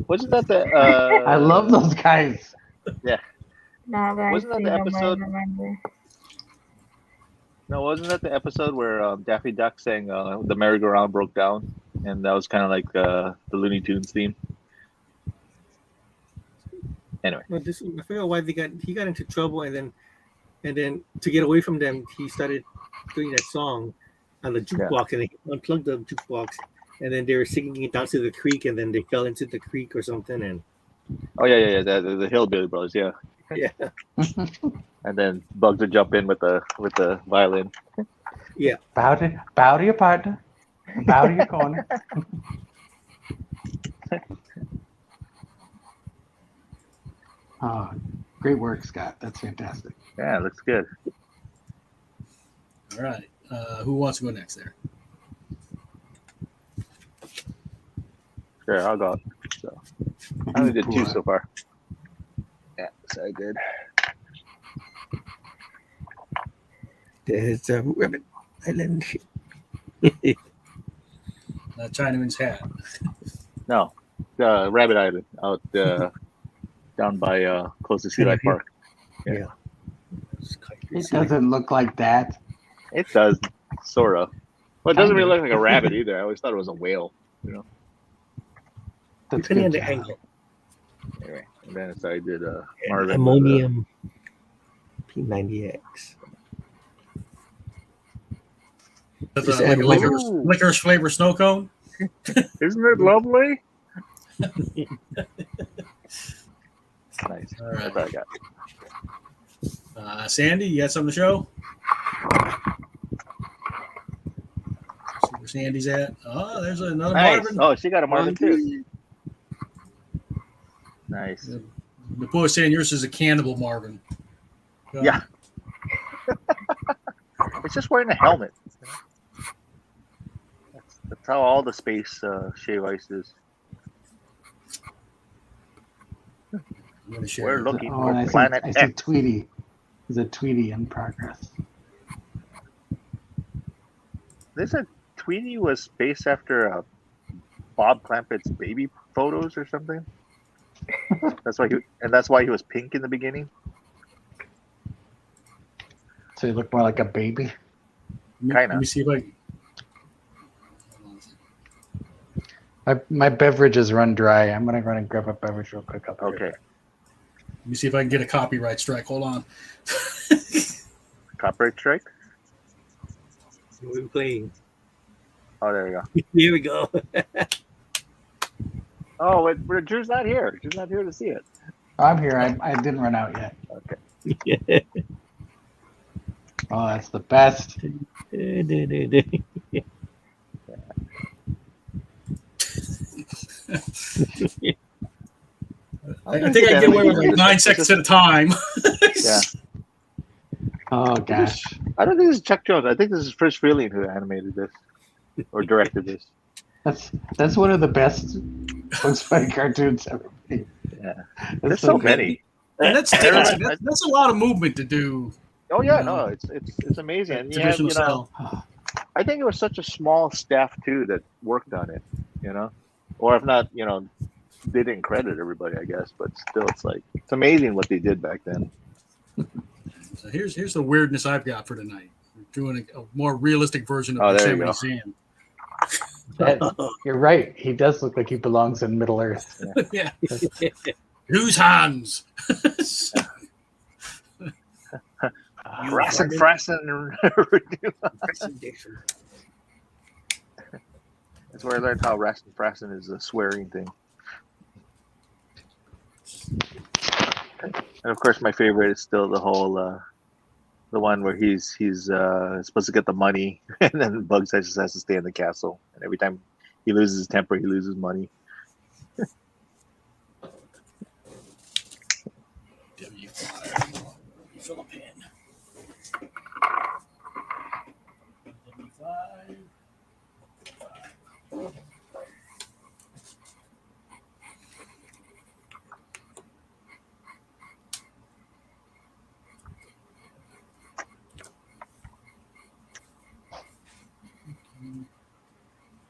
Wasn't that the? I love those guys. Yeah. Now that Wasn't I that see the them, I episode? remember. No, wasn't that the episode where Daffy Duck sang "The Merry-Go-Round Broke Down," and that was kind of like the Looney Tunes theme. Anyway, Well, I forgot why he got into trouble, and then to get away from them, he started doing that song on the jukebox, and they unplugged the jukebox, and then they were singing it down to the creek, and then they fell into the creek or something, and the Hillbilly Brothers, yeah. And then Bugs would jump in with the violin. Bow to your partner. Bow to your corner. Oh, great work, Scott. That's fantastic. Yeah, it looks good. All right. Who wants to go next there? Sure, I'll go. So I only did 2 so far. Yeah, so I did. there's a Rabbit Island. Chinaman's hat. No, Rabbit Island out down by close to Sea Life Park. Yeah. It doesn't look like that. It does, sort of. Well, it doesn't really look like a rabbit either. I always thought it was a whale. You know. That's Depending on good the job. angle. Anyway, and then so I did Marvin. Ammonium P90X. That's Just like add a lemon. licorice flavor snow cone. Isn't it lovely? Nice. All right. That's what I got. Sandy, you got something to show? See where Sandy's at. Oh, there's another Nice. Marvin. Oh, she got a Marvin too. Nice. The Napoa saying yours is a cannibal, Marvin. Yeah. It's just wearing a helmet. That's how all the space shave ice is. I'm gonna share We're it. looking Oh, for and Planet I see X. Tweety. There's a Tweety in progress. They said Tweety was based after Bob Clampett's baby photos or something. That's why he was pink in the beginning. So you look more like a baby. Kinda. Let me see if I. My beverages run dry. I'm gonna run and grab a beverage real quick. Okay. Let me see if I can get a copyright strike. Hold on. Copyright strike. We're playing. Oh, there we go. Here we go. Oh, Drew's not here. Drew's not here to see it. I'm here. I didn't run out yet. Okay. Oh, that's the best. I think I get away with like 9 seconds at a time. Yeah. Oh gosh. I don't think this is Chuck Jones. I think this is Frisch Freeling who animated this or directed this. That's one of the best Bugs Bunny cartoons ever made. Yeah. That's There's so good. many. And that's a lot of movement to do. Oh yeah, no, it's amazing. And Traditional style. I think it was such a small staff too that worked on it, or if not, they didn't credit everybody, I guess, but still, it's amazing what they did back then. So here's the weirdness I've got for tonight. We're doing a more realistic version of there you Yosemite go. Sam. You're right. He does look like he belongs in Middle Earth. Yeah. Whose hands? Frassen. That's where I learned how Frassen is a swearing thing. And of course, my favorite is still the whole, the one where he's supposed to get the money, and then Bugs just has to stay in the castle, and every time he loses his temper, he loses money. W5. Fill a pen. W5.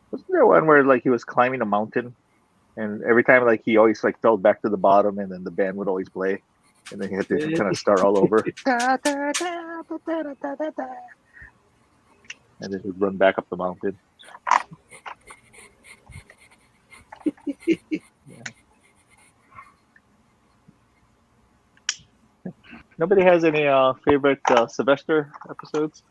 Wasn't there one where he was climbing a mountain, and every time he always fell back to the bottom, and then the band would always play, and then he had to kind of start all over, and then he'd run back up the mountain. Yeah. Nobody has any favorite Sylvester episodes?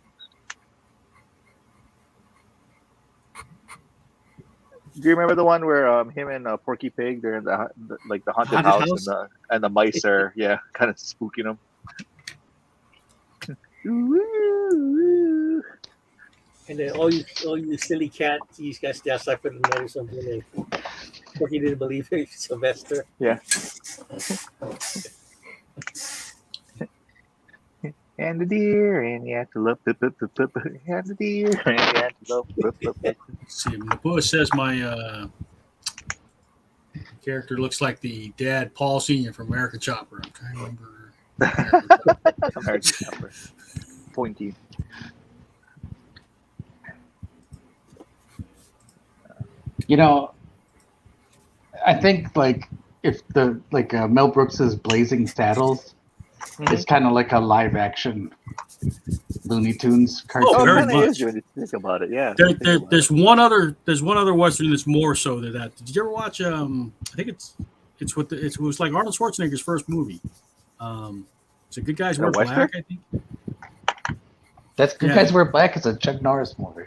Do you remember the one where him and Porky Pig, they're in the haunted house. And the mice are kind of spooking them? And then all you silly cats, you guys stay outside for the night or something. And Porky didn't believe it, Sylvester. Yeah. And the deer and the antelope, and the deer and the antelope. Let's see, Napoa says my character looks like the dad Paul Sr. from American Chopper. I'm trying to remember. American Chopper. Pointy. I think if the Mel Brooks's Blazing Saddles is kind of like a live action Looney Tunes cartoon. Oh, very it much. is when you think about it. Yeah. There's one other Western that's more so than that. Did you ever watch? I think it was like Arnold Schwarzenegger's first movie. It's a Good Guys Wear Black, I think. That's Good Guys Wear Black is a Chuck Norris movie.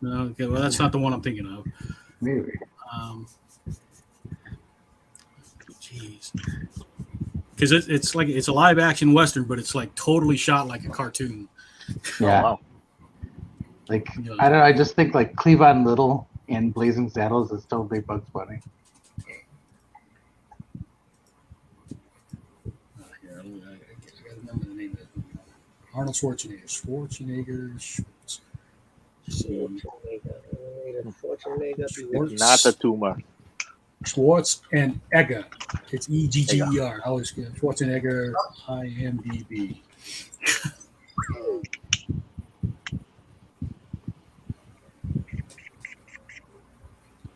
No, okay, well that's not the one I'm thinking of. Maybe. Jeez. Because it's a live action Western, but it's totally shot like a cartoon. Yeah. Oh, wow. I don't know. I just think Cleavon Little in Blazing Saddles is totally Bugs Bunny. Arnold Schwarzenegger. It's not a tumor. Schwartz and Egger. It's Egger. I always get Schwarzenegger IMDb.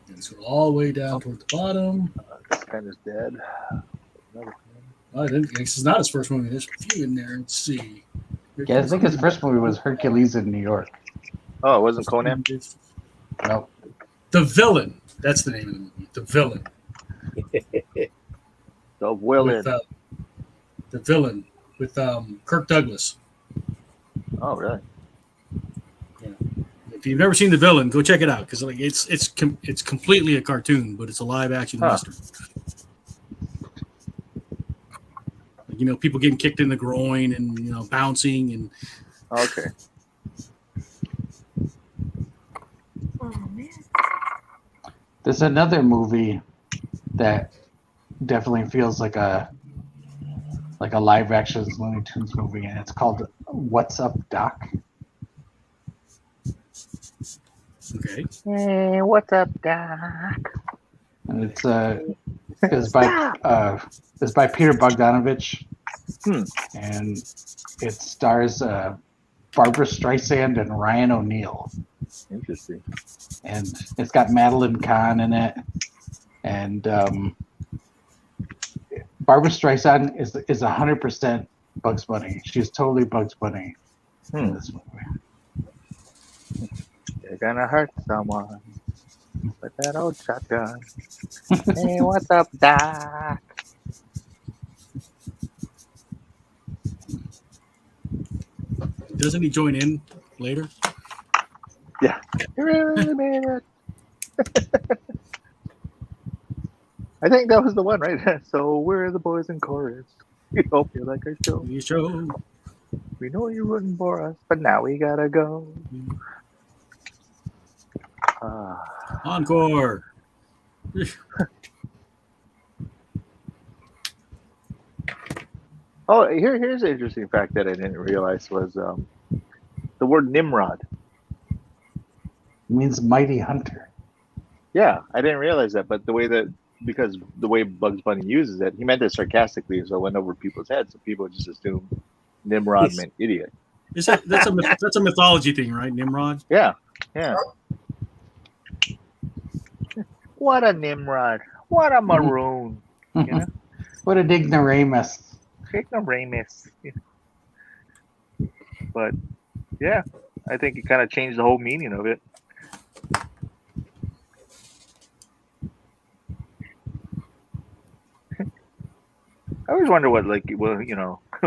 Let's go all the way down toward the bottom. This kind is dead. I think this is not his first movie. There's a few in there. Let's see. Yeah, I think his first movie was Hercules in New York. Oh, it wasn't Conan? No. The Villain. That's the name of the movie. The Villain. The Villain. The Villain with Kirk Douglas. Oh, really? Yeah. If you've never seen The Villain, go check it out because like it's completely a cartoon, but it's a live action western. Like, you know, people getting kicked in the groin and bouncing and. Okay. There's another movie that definitely feels like a live action Looney Tunes movie, and it's called What's Up, Doc? Okay. Hey, what's up, Doc? And it's by Peter Bogdanovich, and it stars Barbara Streisand and Ryan O'Neal. Interesting. And it's got Madeline Kahn in it, and Barbara Streisand is 100% Bugs Bunny. She's totally Bugs Bunny in this movie. You're gonna hurt someone with that old shotgun. Hey, what's up, Doc? Doesn't he join in later? Yeah. You really made it. I think that was the one, right? So we're the boys in chorus. We hope you like our show. You show. We know you're rooting for us, but now we gotta go. Encore. Oh, here's an interesting fact that I didn't realize was the word Nimrod. It means mighty hunter. Yeah, I didn't realize that, but because the way Bugs Bunny uses it, he meant it sarcastically, so it went over people's heads, so people just assumed Nimrod meant idiot. That's a mythology thing, right? Nimrod. Yeah. What a Nimrod! What a maroon! You know? What an ignoramus! Ignoramus. But yeah, I think it kind of changed the whole meaning of it. I always wonder what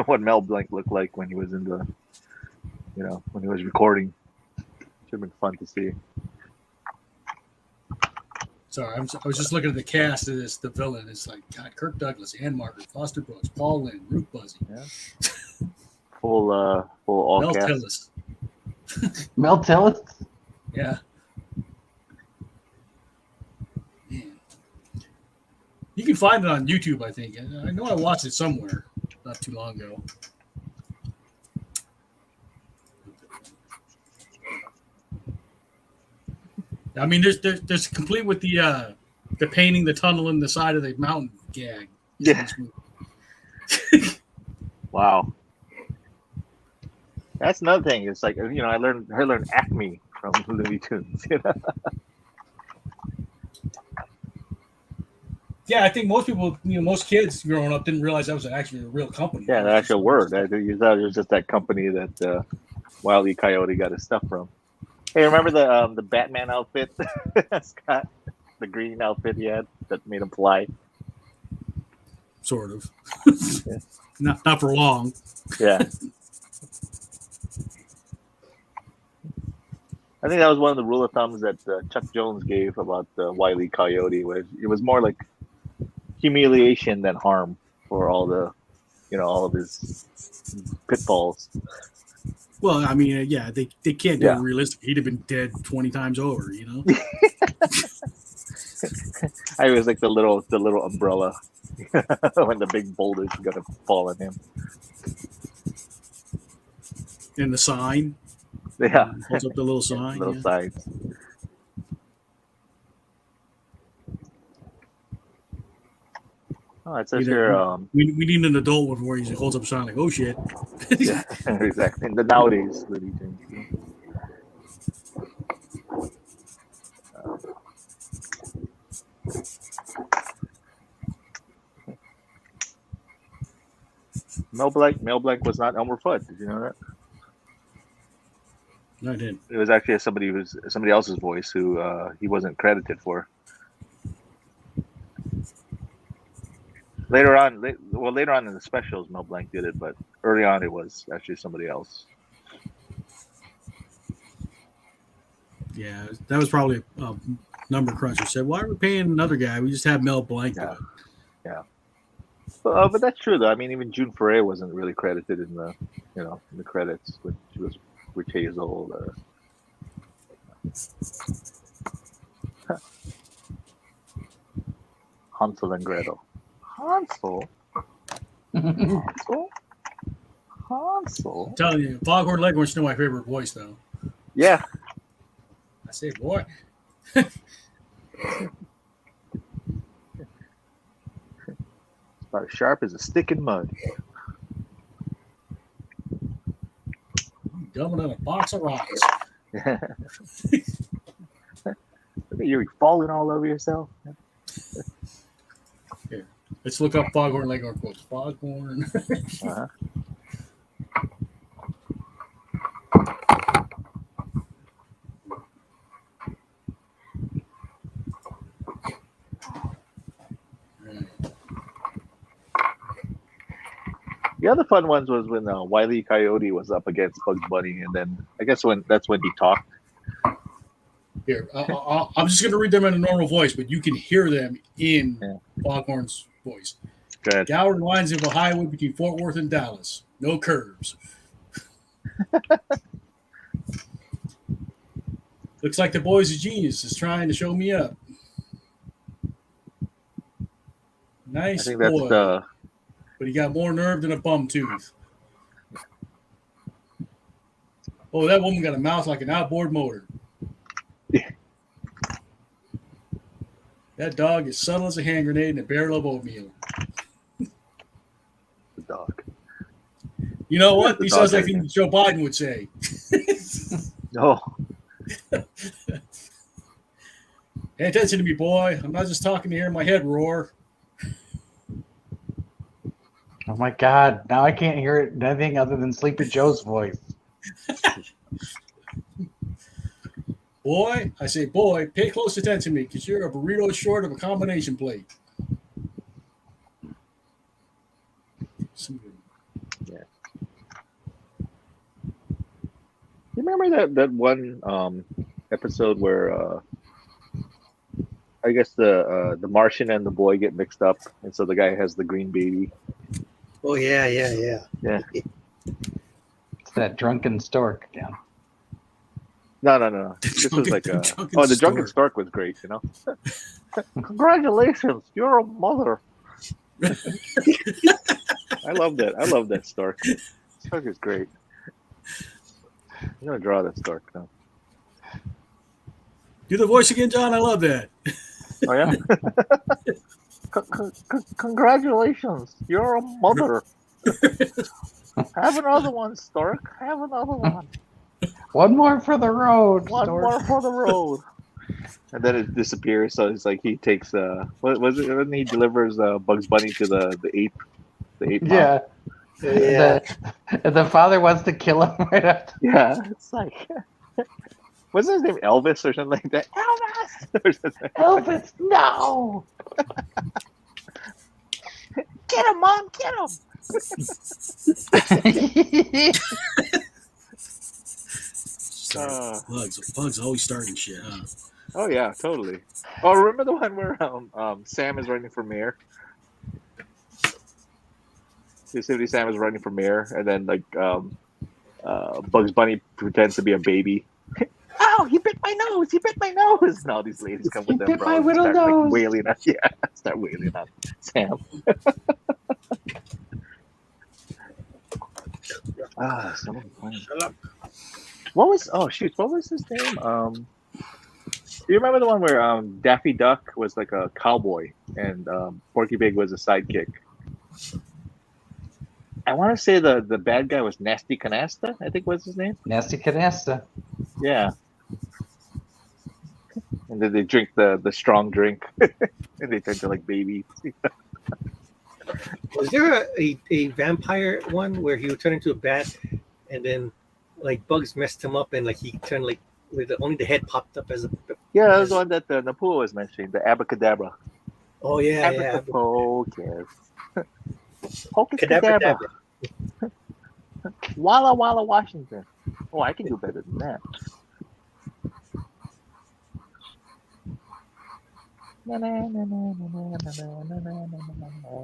what Mel Blanc looked like when he was in the, when he was recording. Should have been fun to see. Sorry, I was just looking at the cast of this. The Villain. It's like God, Kirk Douglas, Ann Margaret, Foster Brooks, Paul Lynde, Ruth Buzzy. Yeah. Full all Mel cast. Tillis. Mel Tillis? Yeah. Man. You can find it on YouTube, I think. I know I watched it somewhere not too long ago. I mean, there's complete with the painting the tunnel in the side of the mountain gag. Yeah. Wow. That's another thing. It's like, I learned Acme from Looney Tunes. Yeah, I think most people, most kids growing up didn't realize that was actually a real company. Yeah, the actual word. You thought it was just that company that Wile E. Coyote got his stuff from. Hey, remember the Batman outfit, Scott? The green outfit he had that made him fly. Sort of. Yeah. Not for long. Yeah. I think that was one of the rule of thumbs that Chuck Jones gave about Wile E. Coyote. Was it was more like humiliation than harm for all the, all of his pitfalls. Well, I mean, yeah, they can't do it realistic. He'd have been dead 20 times over, I was like the little umbrella when the big boulder's gonna fall on him. And the sign. Yeah. Holds up the little sign. Little Yeah. signs. Oh, it says here. We need an adult one where he holds up a sign like, "Oh shit." Yeah, exactly. And the nowadays Looney Tunes. Mel Blanc was not Elmer Fudd. Did you know that? No, I didn't. It was actually somebody else's voice who he wasn't credited for. Later on in the specials, Mel Blanc did it, but early on it was actually somebody else. Yeah, that was probably a number cruncher. Said, "Why are we paying another guy? We just have Mel Blanc do it." Yeah. But that's true though. I mean, even June Foray wasn't really credited in the in the credits when she was years old. Hansel and Gretel. Hansel. I'm telling you, Foghorn Leghorn's still my favorite voice, though. Yeah. I say, boy. About as sharp as a stick in mud. Dumbing in a box of rocks. Look at you falling all over yourself. Here, let's look up Foghorn Leghorn quotes. Foghorn. Uh-huh. The other fun ones was when Wile E. Coyote was up against Bugs Bunny, and then I guess that's when he talked. Here, I'm just going to read them in a normal voice, but you can hear them in Foghorn's voice. Go ahead. Gower reminds me of a highway between Fort Worth and Dallas. No curves. Looks like the boy's a genius. Is trying to show me up. Nice I think boy. that's But he got more nerve than a bum tooth. Oh, that woman got a mouth like an outboard motor. Yeah. That dog is subtle as a hand grenade and a barrel of oatmeal. the dog. You know what? The He dog sounds like has things Joe Biden would say. No. Pay attention to me, boy. I'm not just talking to hear my head roar. Oh my God! Now I can't hear it anything other than Sleepy Joe's voice. Boy, I say, boy, pay close attention to me because you're a burrito short of a combination plate. Yeah. You remember that one episode where I guess the Martian and the boy get mixed up, and so the guy has the green baby. Oh yeah. Yeah. It's that drunken stork again. No. This was like the drunken stork was great, you know. Congratulations, you're a mother. I love that. I love that stork. Stork is great. I'm gonna draw that stork now. Do the voice again, John. I love that. Oh yeah. Congratulations, you're a mother. Have another one, stork. Have another one. One more for the road. One stork. more for the road. And then it disappears. So it's like he takes what was it when he delivers Bugs Bunny to the ape? The ape. Yeah. Yeah. The father wants to kill him right after. Yeah. It's like wasn't his name Elvis or something like that? Elvis. Elvis, no. Get him, Mom. Get him. Bugs always starting shit, huh? Oh yeah, totally. Oh, remember the one where Sam is running for mayor? Yosemite Sam is running for mayor, and then like Bugs Bunny pretends to be a baby. Oh, he bit my nose! He bit my nose! And all these ladies come with them, bit bro. my and little start, nose. Like, wailing on, start wailing on Sam. Someone funny. Sherlock. What was? Oh shoot! What was his name? Do you remember the one where Daffy Duck was like a cowboy and Porky Pig was a sidekick? I want to say the bad guy was Nasty Canasta. I think was his name. Nasty Canasta. Yeah. And then they drink the strong drink, and they turn to like babies. Was there a vampire one where he would turn into a bat, and then like bugs messed him up, and like he turned like with only the head popped up as a. Yeah, that was the one that Napua was mentioning, the Abacadabra. Oh yeah, yeah. Abacapocus. Hocus Cadabra. Cadabra. Walla Walla, Washington. Oh, I can do better than that.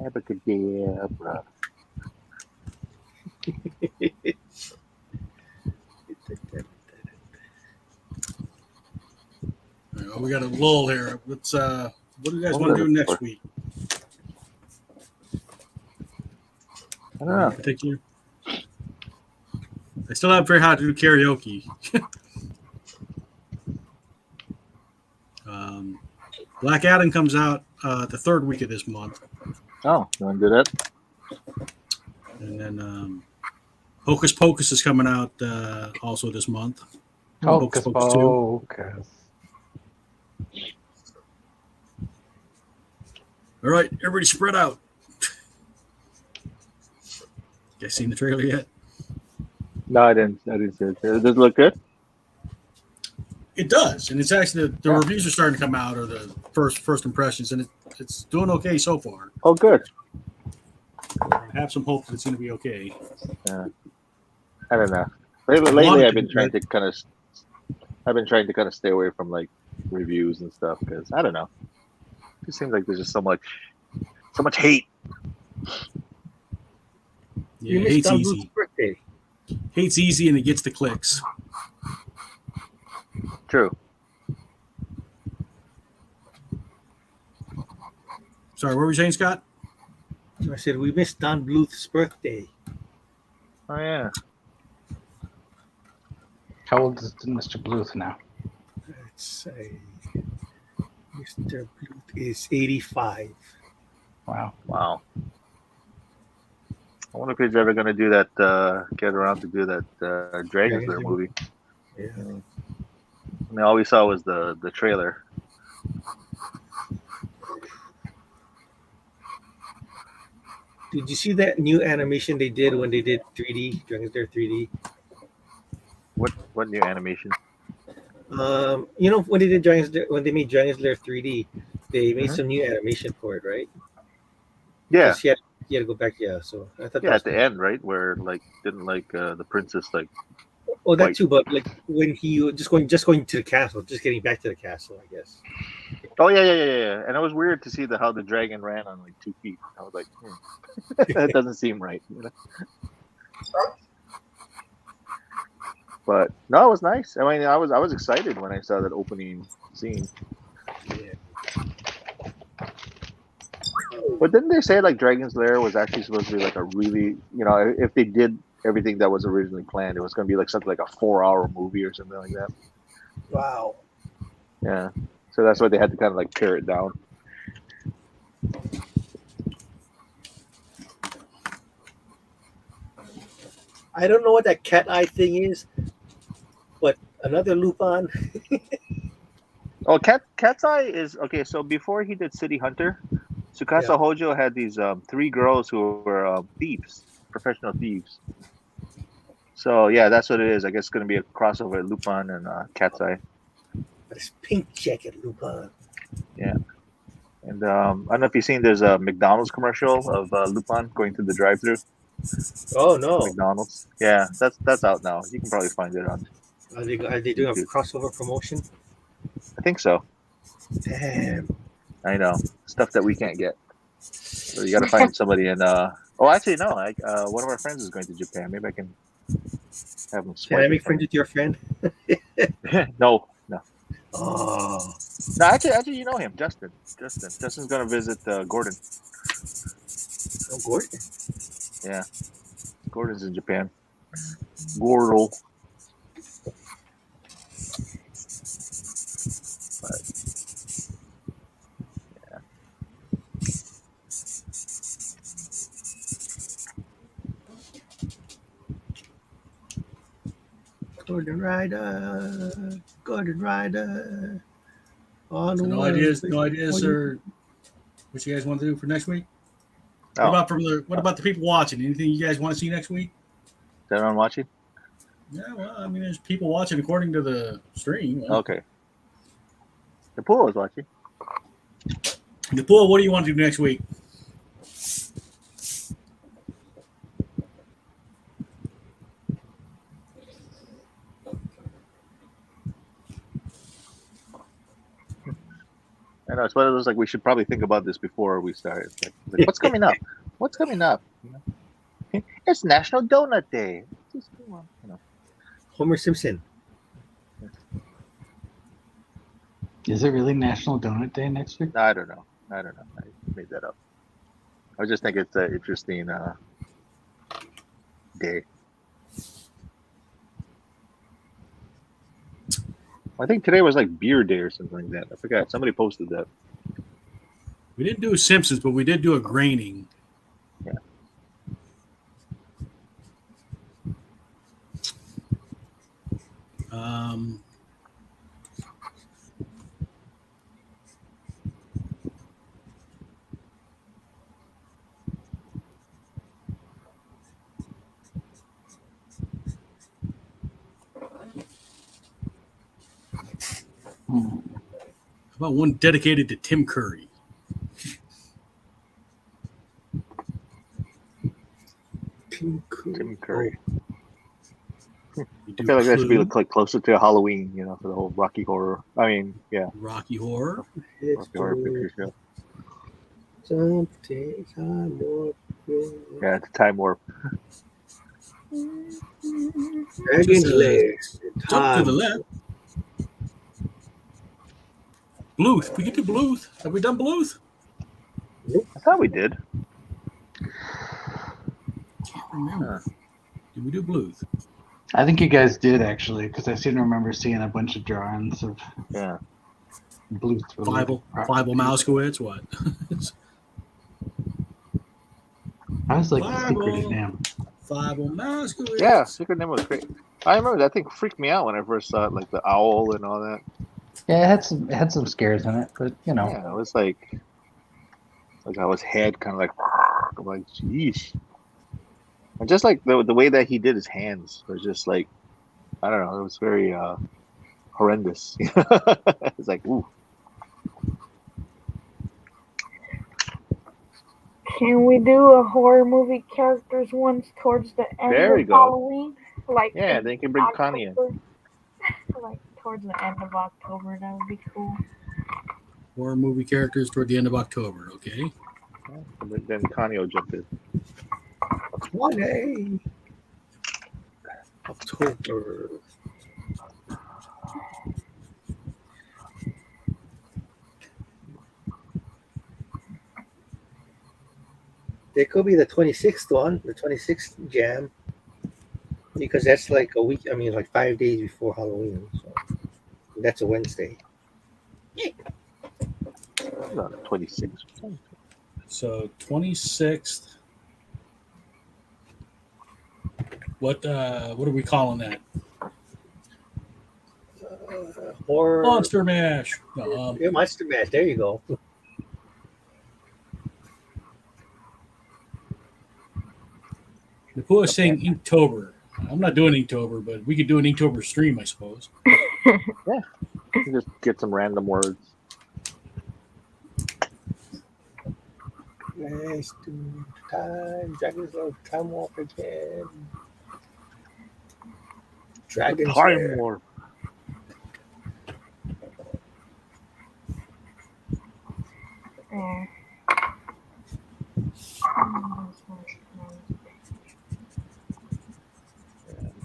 Abacadabra. Well, we got a lull here. Let's what do you guys want to do next week? I don't know. I think you. I still haven't figured out how to do karaoke. Black Adam comes out the third week of this month, Oh, you want to do that? and then Hocus Pocus is coming out also this month. Hocus Pocus 2. Pocus. All right, everybody spread out. You guys seen the trailer yet? No, I didn't see it. Does it look good? It does, and it's actually the reviews are starting to come out, or the first impressions, and it's doing okay so far. Oh, good. I have some hope that it's going to be okay. Yeah. I don't know. Lately, I've been trying to kind of stay away from like reviews and stuff because I don't know. It just seems like there's just so much hate. Yeah, You missed hate's Don easy. Bluth's birthday. Hate's easy, and it gets the clicks. True. Sorry, what were you saying, Scott? I said we missed Don Bluth's birthday. Oh yeah. How old is Mr. Bluth now? Let's say Mr. Bluth is 85. Wow. Wow. I wonder if he's ever gonna do that. Get around to do that Dragon Slayer movie. Yeah. I mean, all we saw was the trailer. Did you see that new animation they did when they did 3D Dragon Slayer 3D? What new animation? You know when they did when they made Dragon Slayer 3D, they made some new animation for it, right? Yeah. You had to go back. Yeah. So I thought. Yeah, at the end, right, where like didn't like the princess like. Oh, that White. too. But like when he was just going to the castle, just getting back to the castle, I guess. Oh yeah. And it was weird to see how the dragon ran on like 2 feet. I was like, that doesn't seem right. You know? But no, it was nice. I mean, I was excited when I saw that opening scene. Yeah. But didn't they say like Dragon's Lair was actually supposed to be like a really, if they did everything that was originally planned, it was going to be like something like a 4-hour movie or something like that. Wow. Yeah. So that's why they had to kind of like pare it down. I don't know what that cat eye thing is, but another Lupin. Oh, Cat's Eye is okay. So before he did City Hunter, Tsukasa Hojo had these 3 girls who were thieves, professional thieves. So yeah, that's what it is. I guess it's going to be a crossover at Lupin and Cat's Eye. This pink jacket Lupin. Yeah. And I don't know if you've seen, there's a McDonald's commercial of Lupin going through the drive-thru. Oh no! McDonald's. Yeah, that's out now. You can probably find it on. Are they doing a crossover promotion? I think so. Damn. I know, stuff that we can't get. So you got to find somebody in. Oh, actually, no. One of our friends is going to Japan. Maybe I can have him. Can I make friends with your friend? No. Oh. No, actually, you know him, Justin. Justin's going to visit Gordon. Oh, Gordon. Yeah, Gordon's in Japan. Gordle. Gordon Rider, Gordon Rider. On So the no world. ideas, or what you guys want to do for next week? Oh, What about the people watching? Anything you guys want to see next week? is everyone watching? Yeah, well, I mean, there's people watching according to the stream. Okay. The pool is watching. The pool. What do you want to do next week? I know it's one of those like we should probably think about this before we start. It's like, what's coming up? What's coming up? It's National Donut Day. Just, Homer Simpson. Is it really National Donut Day next week? I don't know. I made that up. I just think it's an interesting day. I think today was like beer day or something like that. I forgot. Somebody posted that. We didn't do Simpsons, but we did do a graining. Yeah. How about one dedicated to Tim Curry? Tim Curry. We I do feel like that should be Clue, like closer to Halloween, for the whole Rocky Horror. I mean, yeah, Rocky Horror. It's Rocky Horror Picture Show. Something time warp. Yeah, it's Time Warp. Dragon's Lair. Jump to the left. Bluth. We get to Bluth. Have we done Bluth? I thought we did. Can't remember. Did we do Bluth? I think you guys did actually, because I seem to remember seeing a bunch of drawings of blue. Fievel Mouskowitz. What? I was like the secret name. Fievel Mouskowitz. Yeah, Secret Name was great. I remember that thing freaked me out when I first saw it, like the owl and all that. Yeah, it had some scares in it, but Yeah, it was like how his head kind of like, I'm like, jeez. And just like the way that he did his hands was just like, I don't know, it was very horrendous. It's like, ooh. Can we do a horror movie characters ones towards the end There you of go. Halloween? Like Yeah, they can bring Connie in. Like towards the end of October, that would be cool. Horror movie characters toward the end of October. Okay. But then Connie will jump in. 20 October. There could be the 26th one, the 26th jam, because that's like a week. I mean, like 5 days before Halloween. So that's a Wednesday. No, 26. So 26th. What are we calling that? Horror Monster Mash. No, yeah, Monster Mash. There you go. the pool is saying Inktober. I'm not doing Inktober, but we could do an Inktober stream, I suppose. Yeah. You can just get some random words. Yes, time. Dragon's Lord, Time Warp again. Dragon's Time Lair. Warp. There.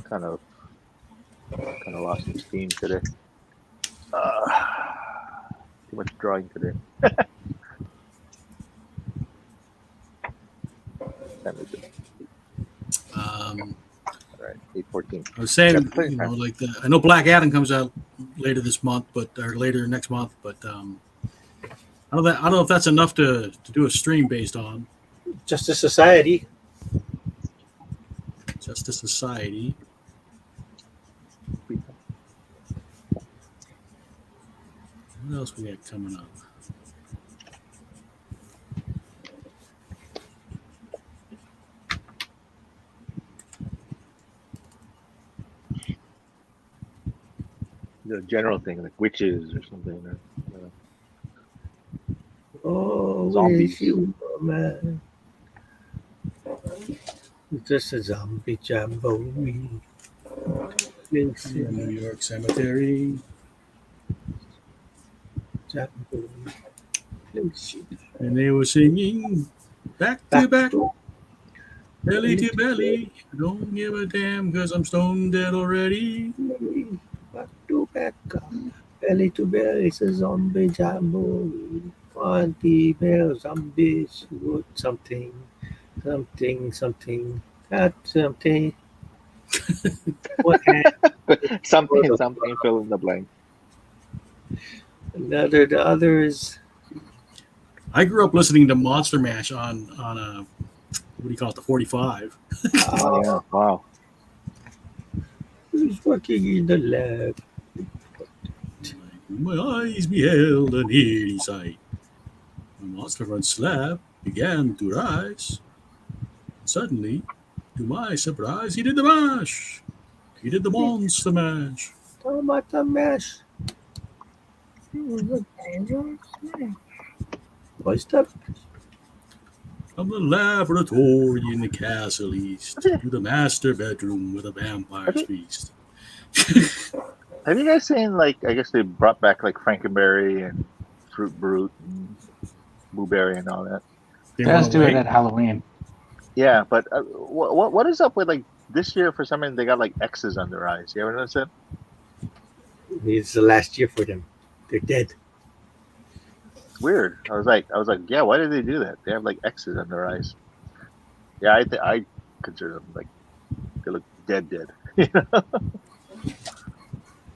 Kind of lost some steam today. Too much drawing today. All right. 8/14. I was saying, That's plenty of time. like I know Black Adam comes out later this month, or later next month, but I don't know if that's enough to do a stream based on Justice Society. Justice Society. What else we got coming up? The general thing, like witches or something. Or, Oh, Zombies. wish you were mine. Just a zombie jamboree. New York Cemetery. Jamboree. And they were singing back to back, belly to belly. Don't give a damn because I'm stone dead already. Back to back, belly to belly, it's a zombie jamboree. 20 male zombies would something, at something. What something, fill in the blank. the other is I grew up listening to Monster Mash on a, what do you call it, the 45. Oh, yeah. Wow. who's working in the lab. My eyes beheld an eerie sight. The monster front slab began to rise. Suddenly, to my surprise, he did the mash. He did the monster mash. Tomato mash. What's that? From the laboratory in the castle east to the master bedroom with a vampire's feast. Have you guys seen, like, I guess they brought back, like, Frankenberry and Fruit Brute and Blueberry and all that? They Let's went do it away. at Halloween. Yeah, but what is up with, like, this year for some reason they got, like, X's on their eyes? You ever notice that? It's the last year for them. They're dead. It's weird. I was like, yeah, why did they do that? They have, like, X's on their eyes. Yeah, I consider them, like, they look dead. You know?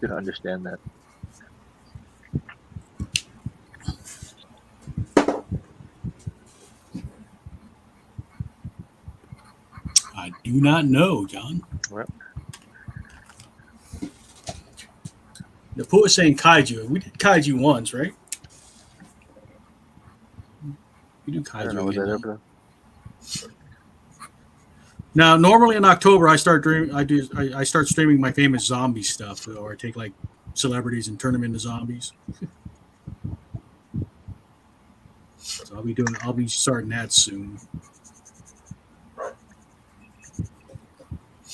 Didn't understand that. I do not know, John. Well. The poet was saying kaiju. We did kaiju once, right? We do I don't know, was kaiju that again. ever? Now, normally in October, I start streaming my famous zombie stuff, or I take like celebrities and turn them into zombies. So I'll be starting that soon.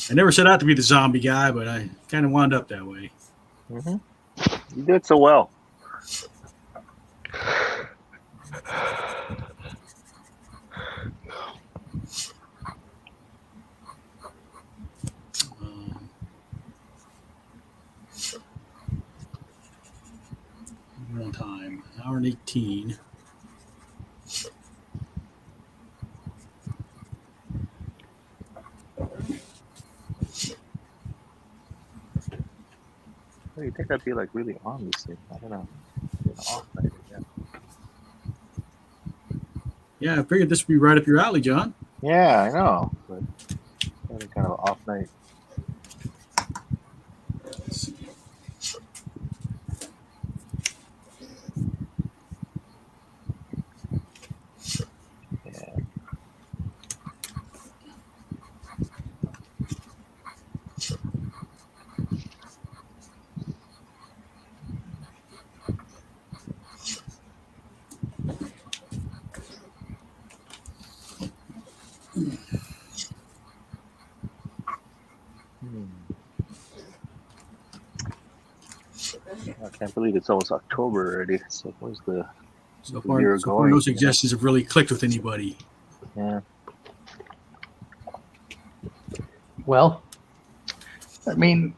I never set out to be the zombie guy, but I kind of wound up that way. Mm-hmm. You did so well. We're on time, 1 hour and 18. Well, you think I'd be like really on this thing? I don't know. An off night again. Yeah, I figured this would be right up your alley, John. Yeah, I know. But having kind of an off night. I can't believe it's almost October already. It's like, where's the So year far, going? no suggestions have really clicked with anybody. Yeah. Well, I mean,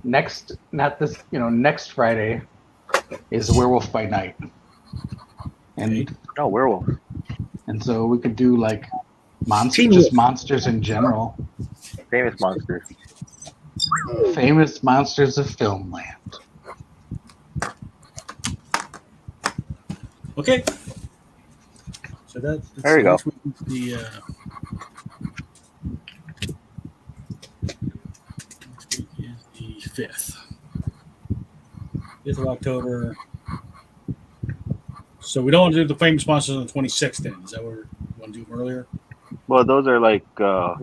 next Friday is Werewolf by Night, and No, werewolf. so we could do like Teen just Wolf. monsters in general. Famous monsters. Famous monsters of filmland. Okay. So that's There you go. next week is the 5th. 5th of October. So we don't want to do the famous monsters on the 26th then. Is that what we want to do them earlier? Well, those are like,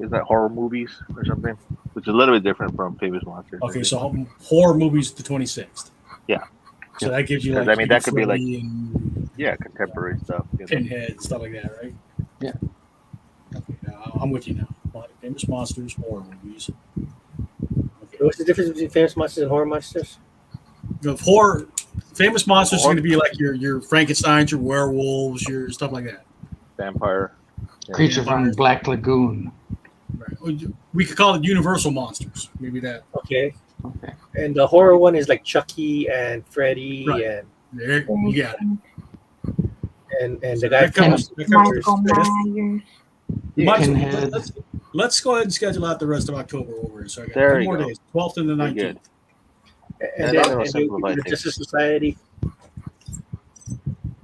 is that horror movies or something? Which is a little bit different from famous monsters. I Okay, think. so horror movies the 26th. Yeah. So that gives you 'Cause, like I mean, that could be like- Freddy and Yeah, contemporary stuff. You know? Pinhead, stuff like that, right? Yeah. Okay, now I'm with you now. Famous monsters, horror movies. Okay. What's the difference between famous monsters and horror monsters? The famous monsters are going to be like your Frankensteins, your werewolves, your stuff like that. Vampire. Yeah. Creature from Black Lagoon. Right. We could call it universal monsters. Maybe that. Okay. Okay. And the horror one is like Chucky and Freddy Right. There you got it. and So the guy that comes- from that comes- Michael Myers. Pinhead. Let's go ahead and schedule out the rest of October over. So I got There 2 you more go. days, 12th and the Very 19th. good. and that'll then and simplify the things. Justice Society.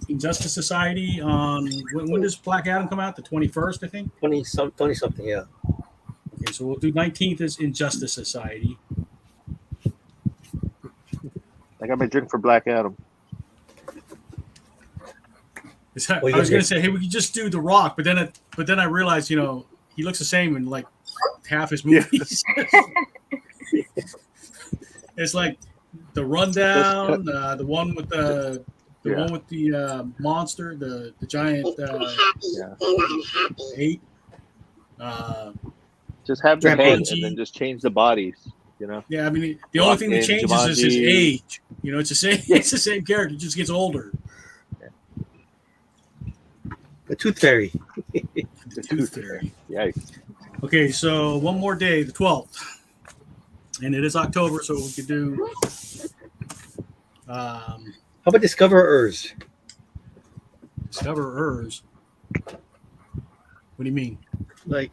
Injustice Society on when does Black Adam come out? The 21st, I think. 20 something, yeah. Okay, so we'll do 19th as Injustice Society. I got my drink for Black Adam. I was going to say, hey, we could just do The Rock, but then I realized, he looks the same in like half his movies. It's like The Rundown, the one with the one with the monster, the giant I'm happy yeah. and I'm happy. ape. Just have the head Jumanji. and then just change the bodies. You know. Yeah, I mean the only thing that in changes is his Jumanji. age. It's the same. It's the same character, just gets older. The Tooth Fairy. The Tooth Fairy. Yikes. Okay, so one more day, the 12th, and it is October, so we could do. How about Discoverers? Discoverers. What do you mean? Like,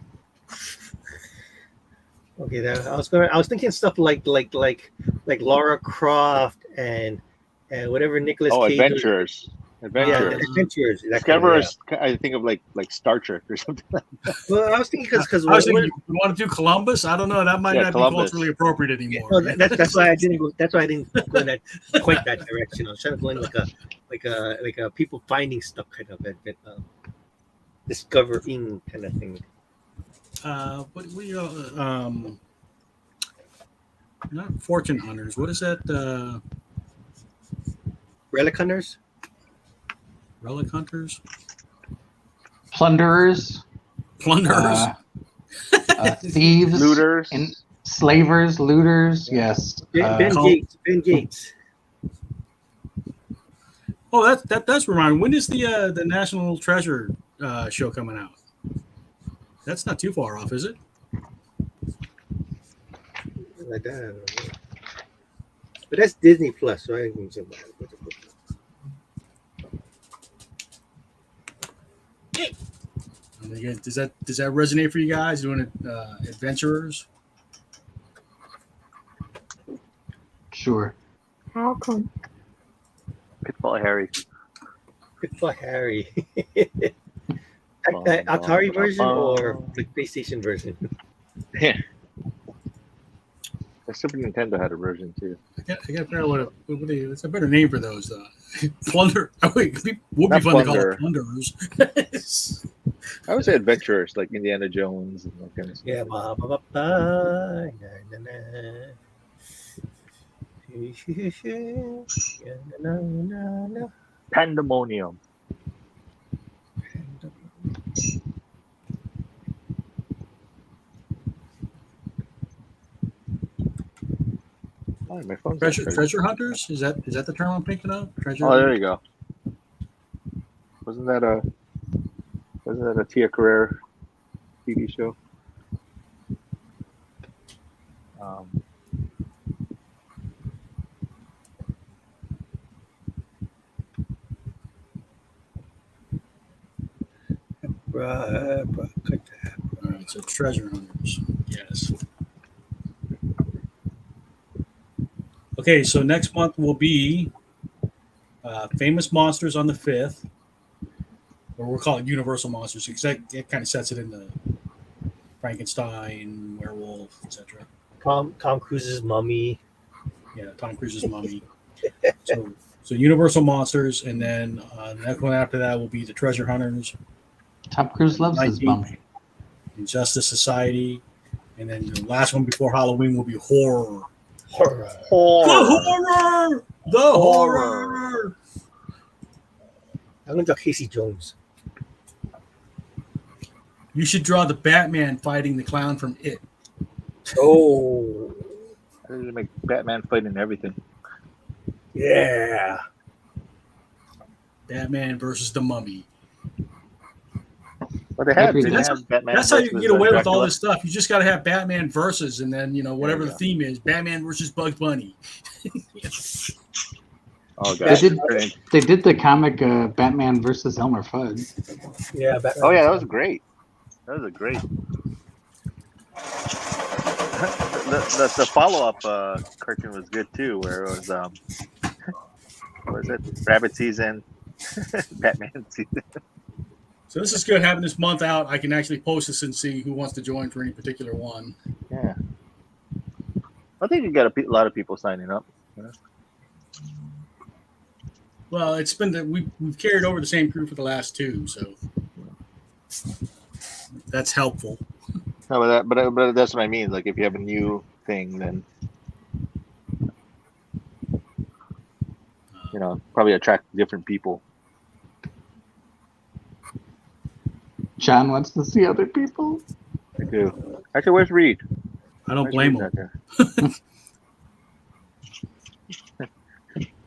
okay, I was thinking stuff like Lara Croft and whatever Nicholas Cage. Adventurers. Yeah, Adventurers. Adventurers. Discoverers. I think of like Star Trek or something. Well, I was thinking because I was thinking, you want to do Columbus? I don't know. That might not Columbus. be culturally appropriate anymore. well, that's why I didn't go. That's why I didn't go in that quite that direction. I was trying to go in like a people finding stuff kind of discovering kind of thing. What we not fortune hunters. What is that? Relic Hunters. Relic hunters, Plunderers. plunderers. Thieves. Looters. Slavers. Looters. Yes. Ben Gates. Oh, that does remind me. When is the National Treasure show coming out? That's not too far off, is it? Like that. I don't know. But that's Disney Plus, right? And again, does that resonate for you guys doing it? Adventurers. Sure. How come? Pitfall Harry. Pitfall Harry. Atari version or the PlayStation version? Yeah. The Super Nintendo had a version too. I got to figure out what's a better name for those. Plunder. Oh, wait, would be Not fun to call plunder. it plunderers. I would say adventurers like Indiana Jones and that kind of stuff. Yeah. Pandemonium. Oh, my phone's not charging. Treasure hunters? Is that the term I'm thinking of? Treasure. Oh, there you go. Wasn't that a Tia Carrere TV show? All right. right, so treasure hunters. Yes. Okay, so next month will be famous monsters on the 5th, or we'll call it Universal Monsters because that kind of sets it in the Frankenstein, werewolf, etc. Tom Cruise's Mummy. Yeah, Tom Cruise's Mummy. So Universal Monsters, and then the next one after that will be the Treasure Hunters, Tom Cruise loves his 19th. mummy. Justice Society, and then the last one before Halloween will be horror. Horror. The horror. I'm gonna draw Casey Jones. You should draw the Batman fighting the clown from It. Oh, I need to make Batman fighting everything. yeah. Batman versus the Mummy. But they have Batman. That's how you versus, get away with all Dracula. this stuff. You just got to have Batman versus, and then whatever There the you theme is, Batman versus Bugs Bunny. Oh god. They did the comic Batman versus Elmer Fudd. Yeah. Batman. Oh yeah, that was great. That was a great. The follow up cartoon was good too, where it was what was it? Rabbit season, Batman season. So this is good having this month out. I can actually post this and see who wants to join for any particular one. Yeah, I think you got a lot of people signing up. Well, it's been we've carried over the same crew for the last 2, so that's helpful. No, but that's what I mean. Like if you have a new thing, then probably attract different people. John wants to see other people. I do. Actually, where's Reid? I don't blame him.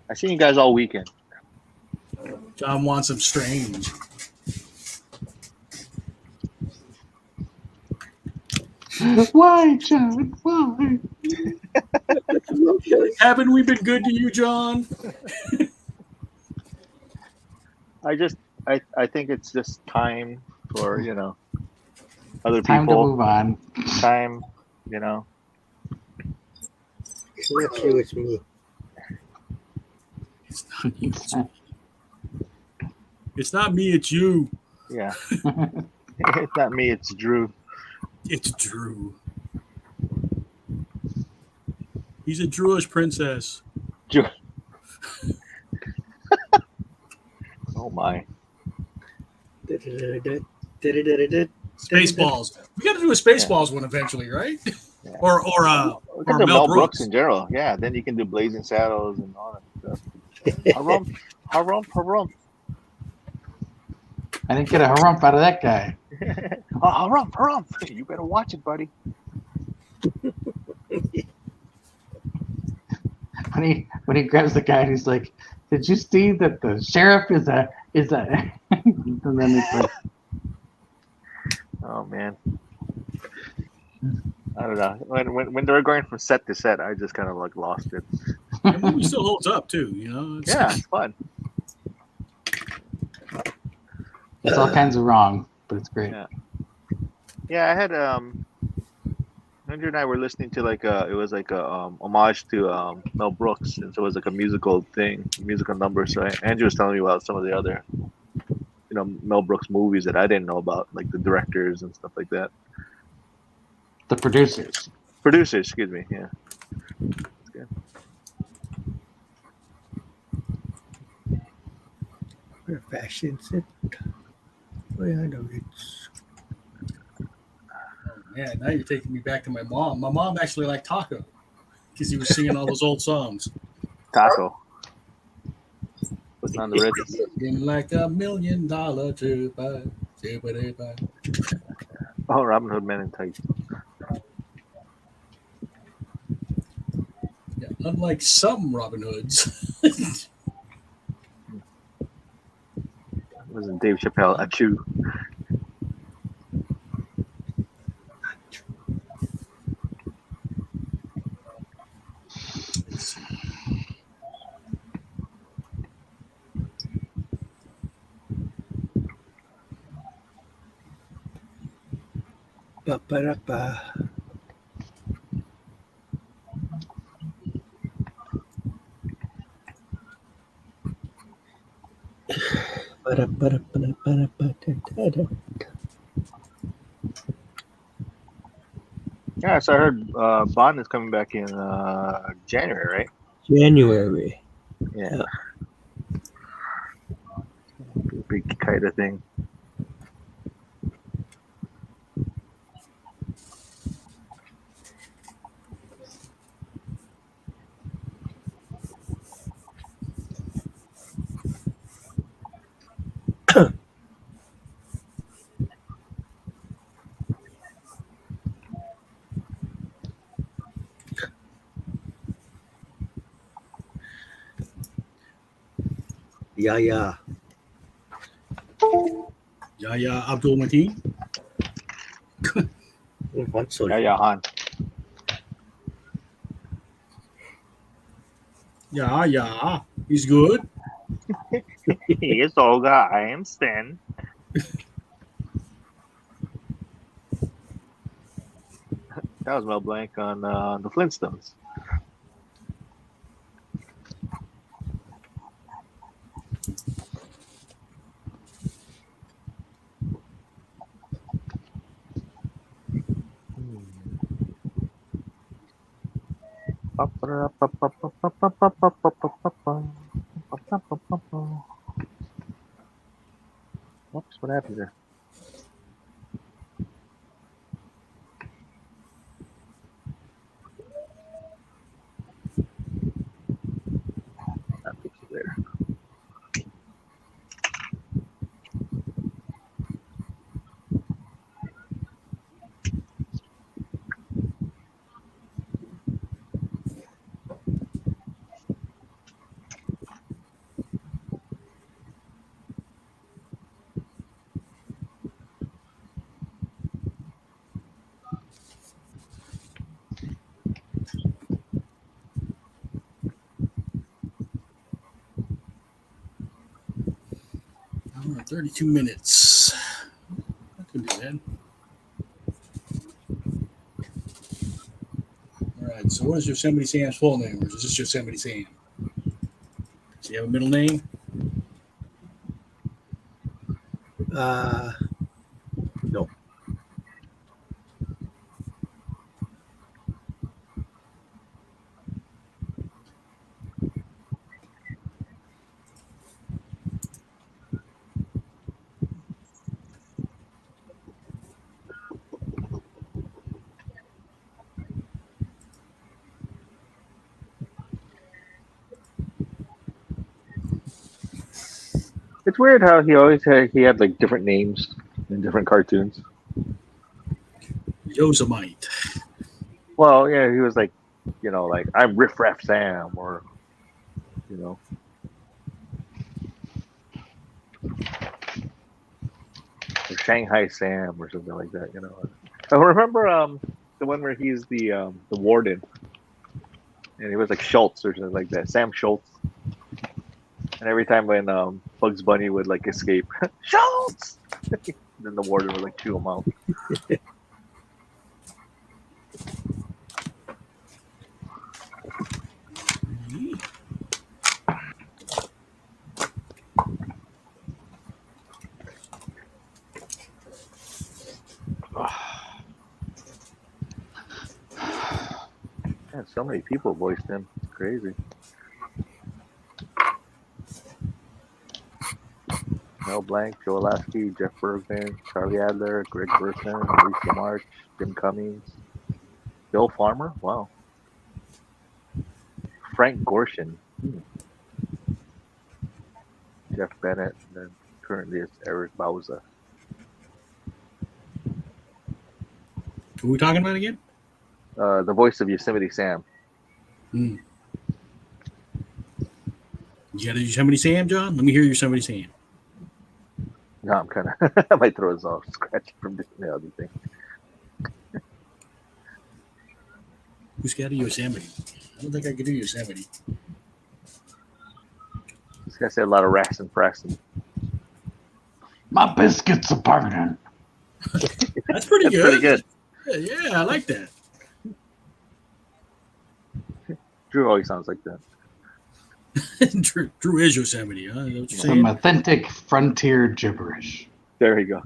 I seen you guys all weekend. John wants him strange. Why, John? Why? Haven't we been good to you, John? I think it's just time for other Time people. to move on. Time, It's not you, it's me. It's not you. It's not me. It's you. Yeah. It's not me. It's Drew. It's Drew. He's a Druish princess. Drew. Oh my. Spaceballs. We got to do a Spaceballs one eventually, right? Yeah. Or We can do Mel Brooks in general. Yeah. Then you can do Blazing Saddles and all that stuff. Harump. I didn't get a harump out of that guy. Harump. You better watch it, buddy. When he grabs the guy and he's like, "Did you see that the sheriff is a?" And then it's like, Oh man. I don't know. When they were going from set to set, I just kind of like lost it. The movie still holds up too, Yeah, it's fun. it's all kinds of wrong, but it's great. Yeah, I had Andrew and I were listening to it was like a homage to Mel Brooks, and so it was like a musical number. So Andrew was telling me about some of the other Mel Brooks movies that I didn't know about, like the directors and stuff like that. The producers. Excuse me. Yeah. That's good. Where fashion sit. Oh yeah, I know it's. Yeah, now you're taking me back to my mom. My mom actually liked Taco because he was singing all those old songs. Taco. Putting on the register. Looking like $1 million to buy. Oh, Robin Hood Men in Tights. Yeah, unlike some Robin Hoods. Wasn't Dave Chappelle Achoo? Ba-ba-da-ba. Ba-da-ba-da-ba-da-ba-da-ba-da-da. Yeah, so I heard Bond is coming back in January, right? January. Yeah. Yeah. Big kind of thing. Yeah. Yahya Abdul Mateen. Yeah, Han. Yeah. He's good. He is Olga. I am Stan. That was Mel Blanc on the Flintstones. Oops, what happened there? I'll fix it later. All right, 32 minutes. I could do that. All right, so what is Yosemite Sam's full name, or is this Yosemite Sam? Does he have a middle name? No. It's weird how he always had like different names in different cartoons. Yosemite. Well, yeah, he was like, like I'm Riff Raff Sam, or or Shanghai Sam, or something like that. I remember the one where he's the warden, and he was like Schultz or something like that, Sam Schultz. And every time when Bugs Bunny would like escape, Schultz, then the warden would like chew him out. Man, so many people voiced him. It's crazy. Mel Blanc, Joe Lasky, Jeff Bergman, Charlie Adler, Greg Burson, Lisa March, Jim Cummings, Bill Farmer. Wow. Frank Gorshin. Jeff Bennett, and then currently it's Eric Bauza. Who are we talking about again? The voice of Yosemite Sam. You got a Yosemite Sam, John? Let me hear Yosemite Sam. No, I'm kind of my throat is all scratchy from doing the other thing. Who's got a Yosemite? I don't think I could do Yosemite. This guy said a lot of racks and fracks. My biscuits are burning. That's pretty That's good. pretty good. Yeah, I like that. Drew always sounds like that. Drew is Yosemite, huh? Is that what you're Some saying? authentic frontier gibberish. There you go.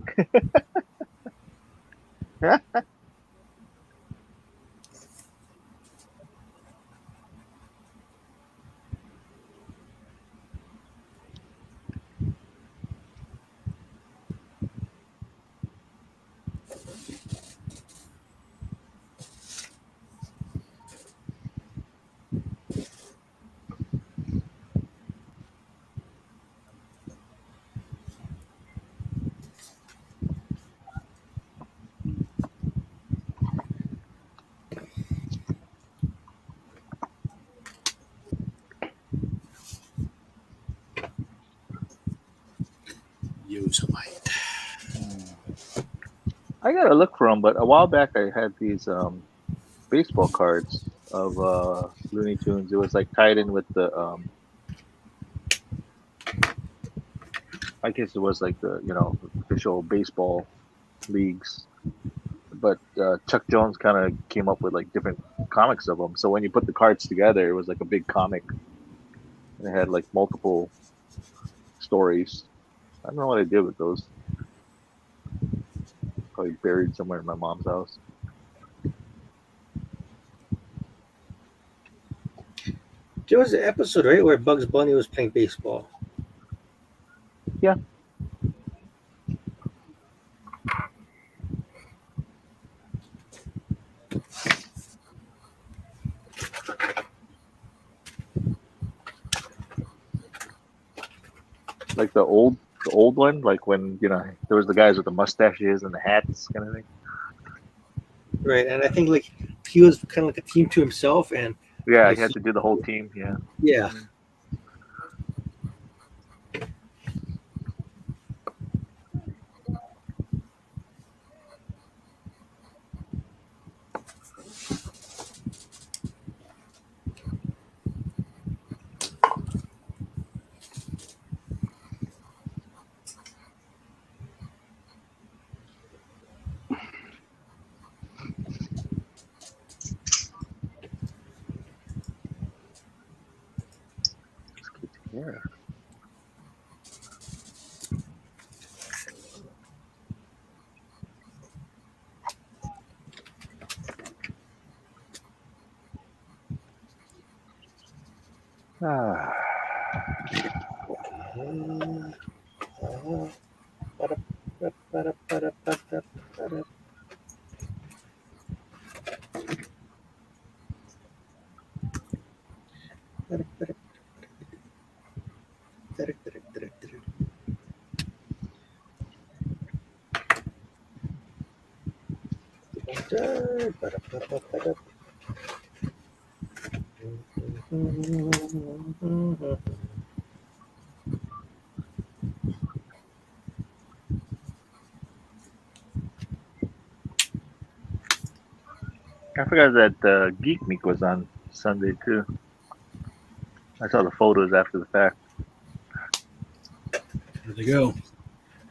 Yosemite. I gotta look for them, but a while back I had these baseball cards of Looney Tunes. It was like tied in with the I guess it was like the official baseball leagues. But Chuck Jones kind of came up with like different comics of them. So when you put the cards together, it was like a big comic. And it had like multiple stories. I don't know what I did with those. Probably buried somewhere in my mom's house. There was an episode, right, where Bugs Bunny was playing baseball. Yeah. Like the old one, like when there was the guys with the mustaches and the hats kind of thing. Right, and I think like he was kind of like a team to himself, and Yeah, like, he had to do the whole team. Yeah. yeah. Yeah. Ah. I forgot that Geek Meek was on Sunday too. I saw the photos after the fact. Where'd they go?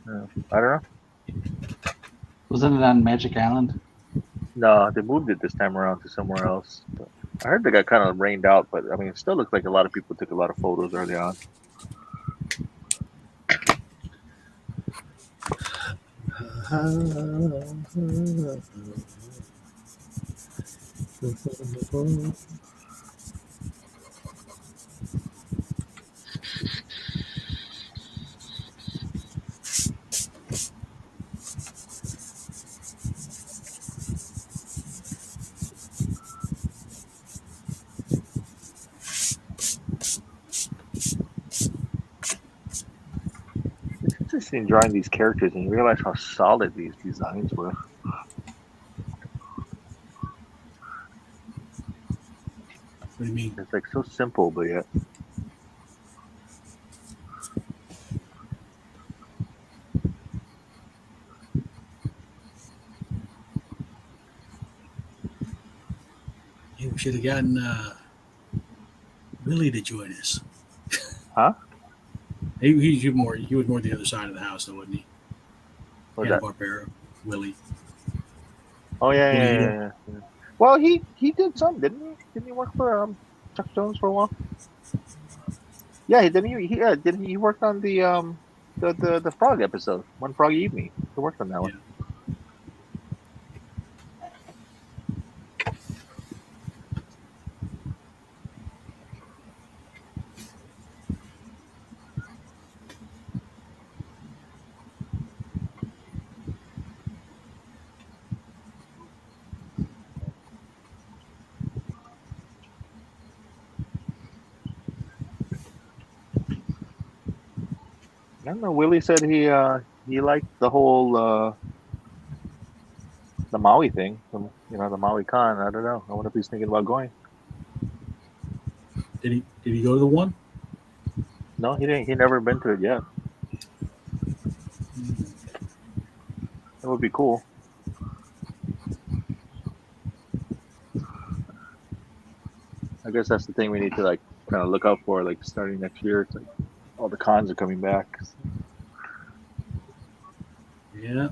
I don't know. Wasn't it on Magic Island? No, they moved it this time around to somewhere else. But I heard they got kind of rained out, but I mean, it still looks like a lot of people took a lot of photos early on. It's interesting drawing these characters and you realize how solid these designs were. What do you mean? It's like so simple, but yet. Yeah, we should have gotten Willie to join us. Huh? He was more the other side of the house, though, wasn't he? What's that? Barbera, Willie. Oh yeah, Did yeah, he- yeah, yeah, yeah. Well, he did some, didn't he? Didn't he work for Chuck Jones for a while? Yeah, didn't he worked on the frog episode, One Froggy Evening. He worked on that one. Yeah. I don't know. Willie said he liked the whole the Maui thing, the Maui Con. I don't know. I wonder if he's thinking about going. Did he go to the one? No, he didn't. He never been to it yet. It would be cool. I guess that's the thing we need to like kind of look out for, like starting next year. It's like all the cons are coming back. Yeah.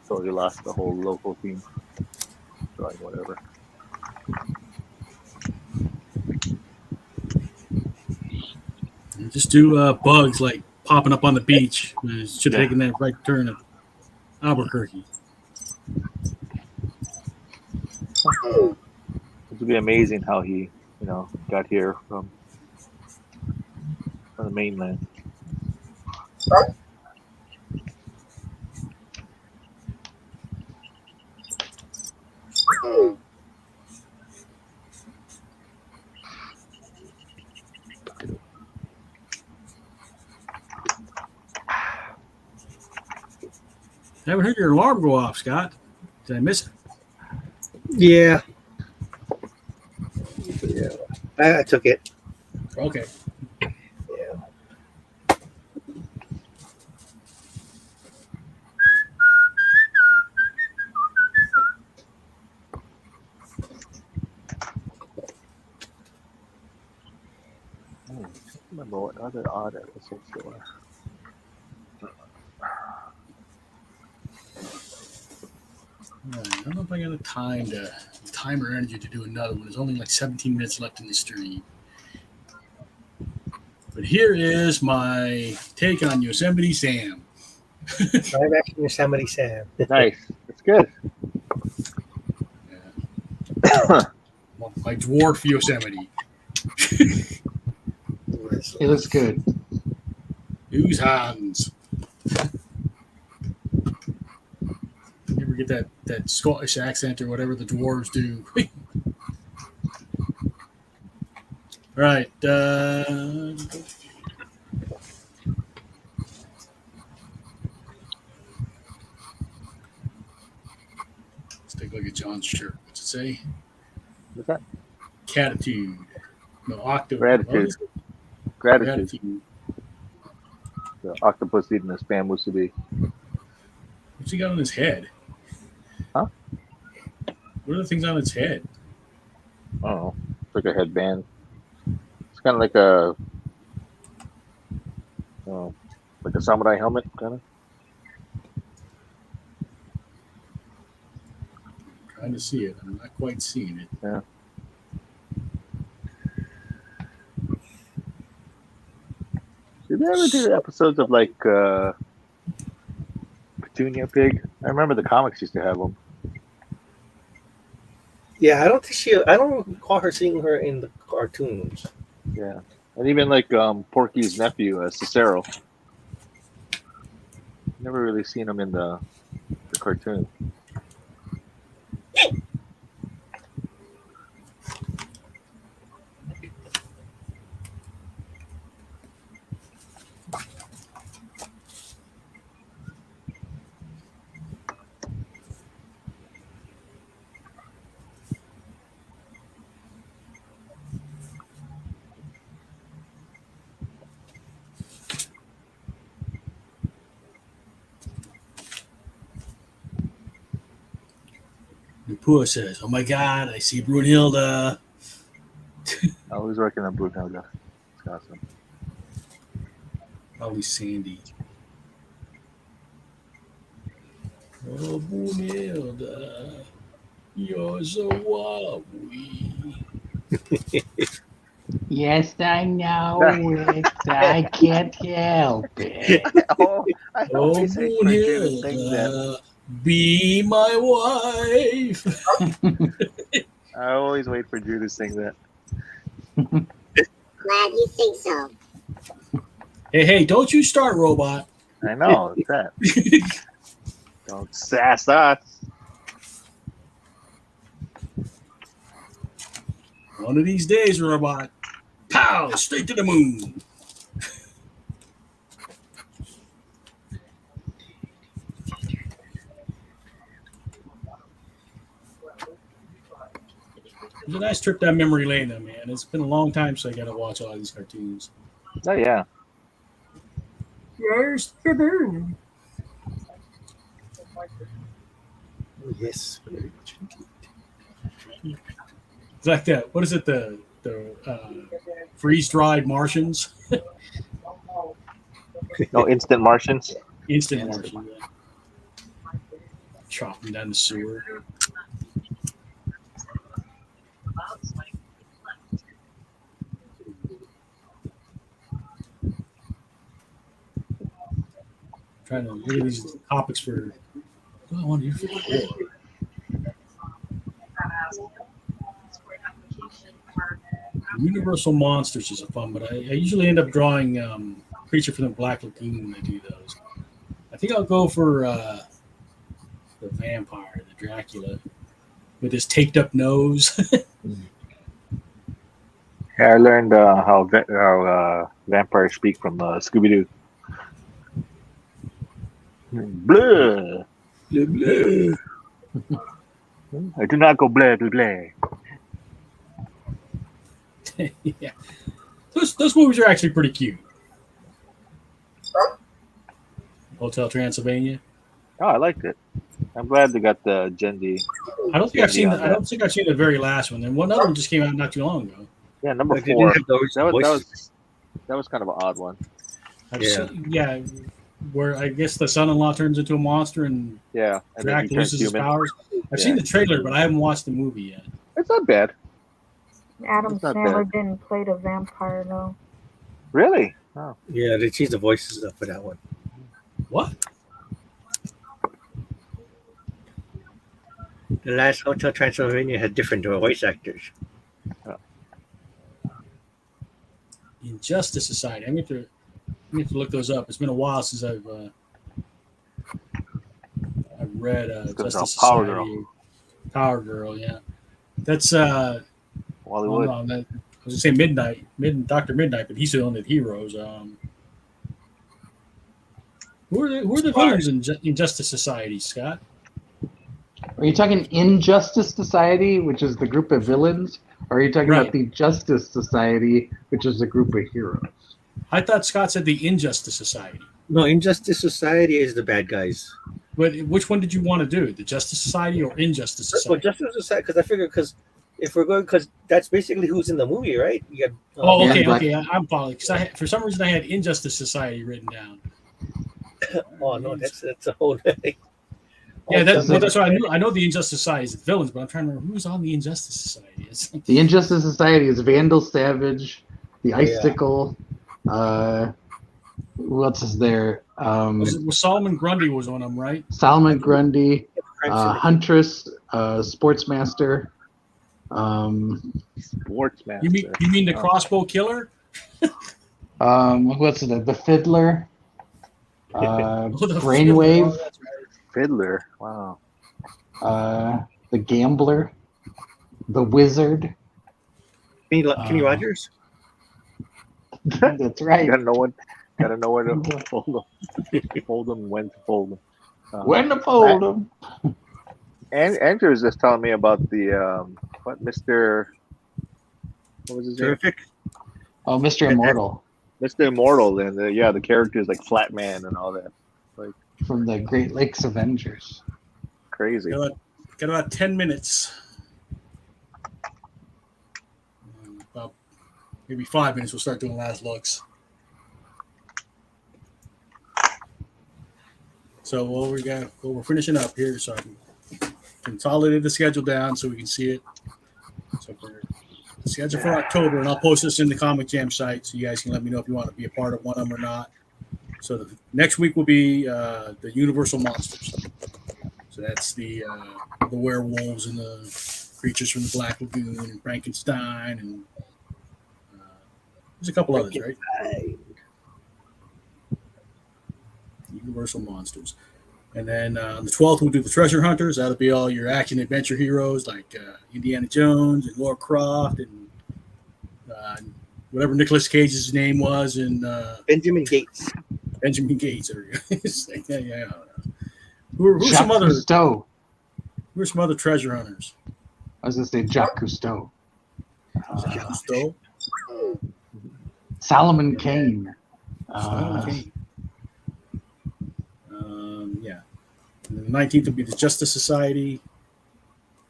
So he lost the whole local team. So like whatever. Just do bugs like popping up on the beach. Should have Yeah. taken that right turn at Albuquerque. It would be amazing how he, got here from the mainland. I haven't heard your alarm go off, Scott. Did I miss it? Yeah. Yeah. I took it. Okay. Yeah. I don't remember what other odd episodes there were. I don't know if I got the time or energy to do another one. There's only like 17 minutes left in the stream. But here is my take on Yosemite Sam. Live action Yosemite Sam. Nice. That's good. My dwarf Yosemite. It looks good. Whose hands? You ever get that Scottish accent or whatever the dwarves do? Right. Let's take a look at John's shirt. What's it say? What's that? Catitude. No, octave. Gratitude. Gratitude. Gratitude. The octopus eating a spam musubi. What's he got on his head? Huh? What are the things on its head? I don't know. It's like a headband. It's kind of like a samurai helmet, kind of. Trying to see it. I'm not quite seeing it. Yeah. Did they ever do episodes of like Petunia Pig? I remember the comics used to have them. Yeah, I don't recall her seeing her in the cartoons. Yeah, and even like Porky's nephew, Cicero. Never really seen him in the cartoon. Pua says, "Oh my God, I see Brunhilde." I was working on Brunhilde. It's awesome. Probably Sandy. Oh, Brunhilde, you're so wobbly. Yes, I know it. I can't help it. Oh, I Oh, always hate for Drew to sing that. Brunhilde, be my wife. I always wait for Drew to sing that. Glad you think so. Hey, don't you start, robot. I know, it's that. Don't sass us. One of these days, robot. Pow! Straight to the moon. It was a nice trip down memory lane, though, man. It's been a long time, so I got to watch all these cartoons. Oh, yeah. Yes, baby. Oh, yes. It's like that. What is it? The freeze-dried Martians. No instant Martians. Instant Martians. Yeah. Chopping down the sewer. Trying to look at these topics for. What do I want to do for the war? Universal Monsters is a fun, but I usually end up drawing Creature from the Black Lagoon when I do those. I think I'll go for the vampire, the Dracula, with his taped up nose. Yeah, I learned how vampires speak from Scooby-Doo. Blah. Blah, blah. I do not go blah, blah, blah. Yeah, those movies are actually pretty cute. Hotel Transylvania. Oh, I liked it. I'm glad they got the Gen Z. I don't think I've seen. on I don't think I've seen the very last one. And one other one just came out not too long ago. Yeah, number But they 4. didn't have those voices. That was kind of an odd one. Yeah, where I guess the son-in-law turns into a monster and Yeah, and then Drac he turns loses his human. powers. I've Yeah. seen the trailer, but I haven't watched the movie yet. It's not bad. Adam It's not Sandler bad. didn't play the vampire though. Really? Oh. Yeah, they changed the voices up for that one. What? The last Hotel Transylvania had different voice actors. Injustice Society. I'm going to look those up. It's been a while since I've read It's Justice called Power Society. Girl. Power Girl, yeah. That's Hollywood. I was going to say Dr. Midnight, but he's the one that heroes. Who are the villains in Justice Society, Scott? Are you talking Injustice Society, which is the group of villains? Or are you talking Right. about the Justice Society, which is a group of heroes? I thought Scott said the Injustice Society. No, Injustice Society is the bad guys. But which one did you want to do? The Justice Society or Injustice Well, Society? Justice Society, because I figured, if we're going, because that's basically who's in the movie, right? You got, Oh, Yeah, okay, but- okay. I'm following. Because for some reason I had Injustice Society written down. Oh no, that's a whole thing. Yeah, that's so- what I knew. I know the Injustice Society is the villains, but I'm trying to remember who's on the Injustice Society. It's like, The Injustice Society is Vandal Savage, the Yeah. Icicle. Who else is there? was Solomon Grundy was one of them, right? Salmon Grundy, Huntress, Sportsmaster. Sportsmaster. You mean the Crossbow Killer? What's it? The Fiddler, The Brainwave, That's right. Fiddler. Wow. the Gambler, the Wizard. Kenny Rogers. That's right. You got no one. Gotta know where to fold them. Fold them when to fold them. When to fold them. And Andrew was just telling me about the what Mr. What was his name? Terrific. Oh, Mr. Immortal Mr. Immortal, and the characters like Flatman and all that. Like from the Great Lakes Avengers. crazy. Got about 10 minutes. About maybe 5 minutes. We'll start doing last looks. So we're finishing up here, so I can consolidate the schedule down so we can see it. So for schedule for October, and I'll post this in the Comic Jam site so you guys can let me know if you want to be a part of one of them or not. So the next week will be the Universal Monsters. So that's the werewolves and the creatures from the Black Lagoon and Frankenstein and there's a couple others, right? Universal Monsters. And then on the 12th, we'll do the Treasure Hunters. That'll be all your action adventure heroes like Indiana Jones and Lara Croft and whatever Nicolas Cage's name was and Benjamin Gates. Benjamin Gates. There we go. Yeah. Who's some other? Cousteau. Who are some other treasure hunters? I was gonna say Jacques Cousteau. Cousteau? Solomon Kane. Solomon Kane. Yeah. And the 19th will be the Justice Society.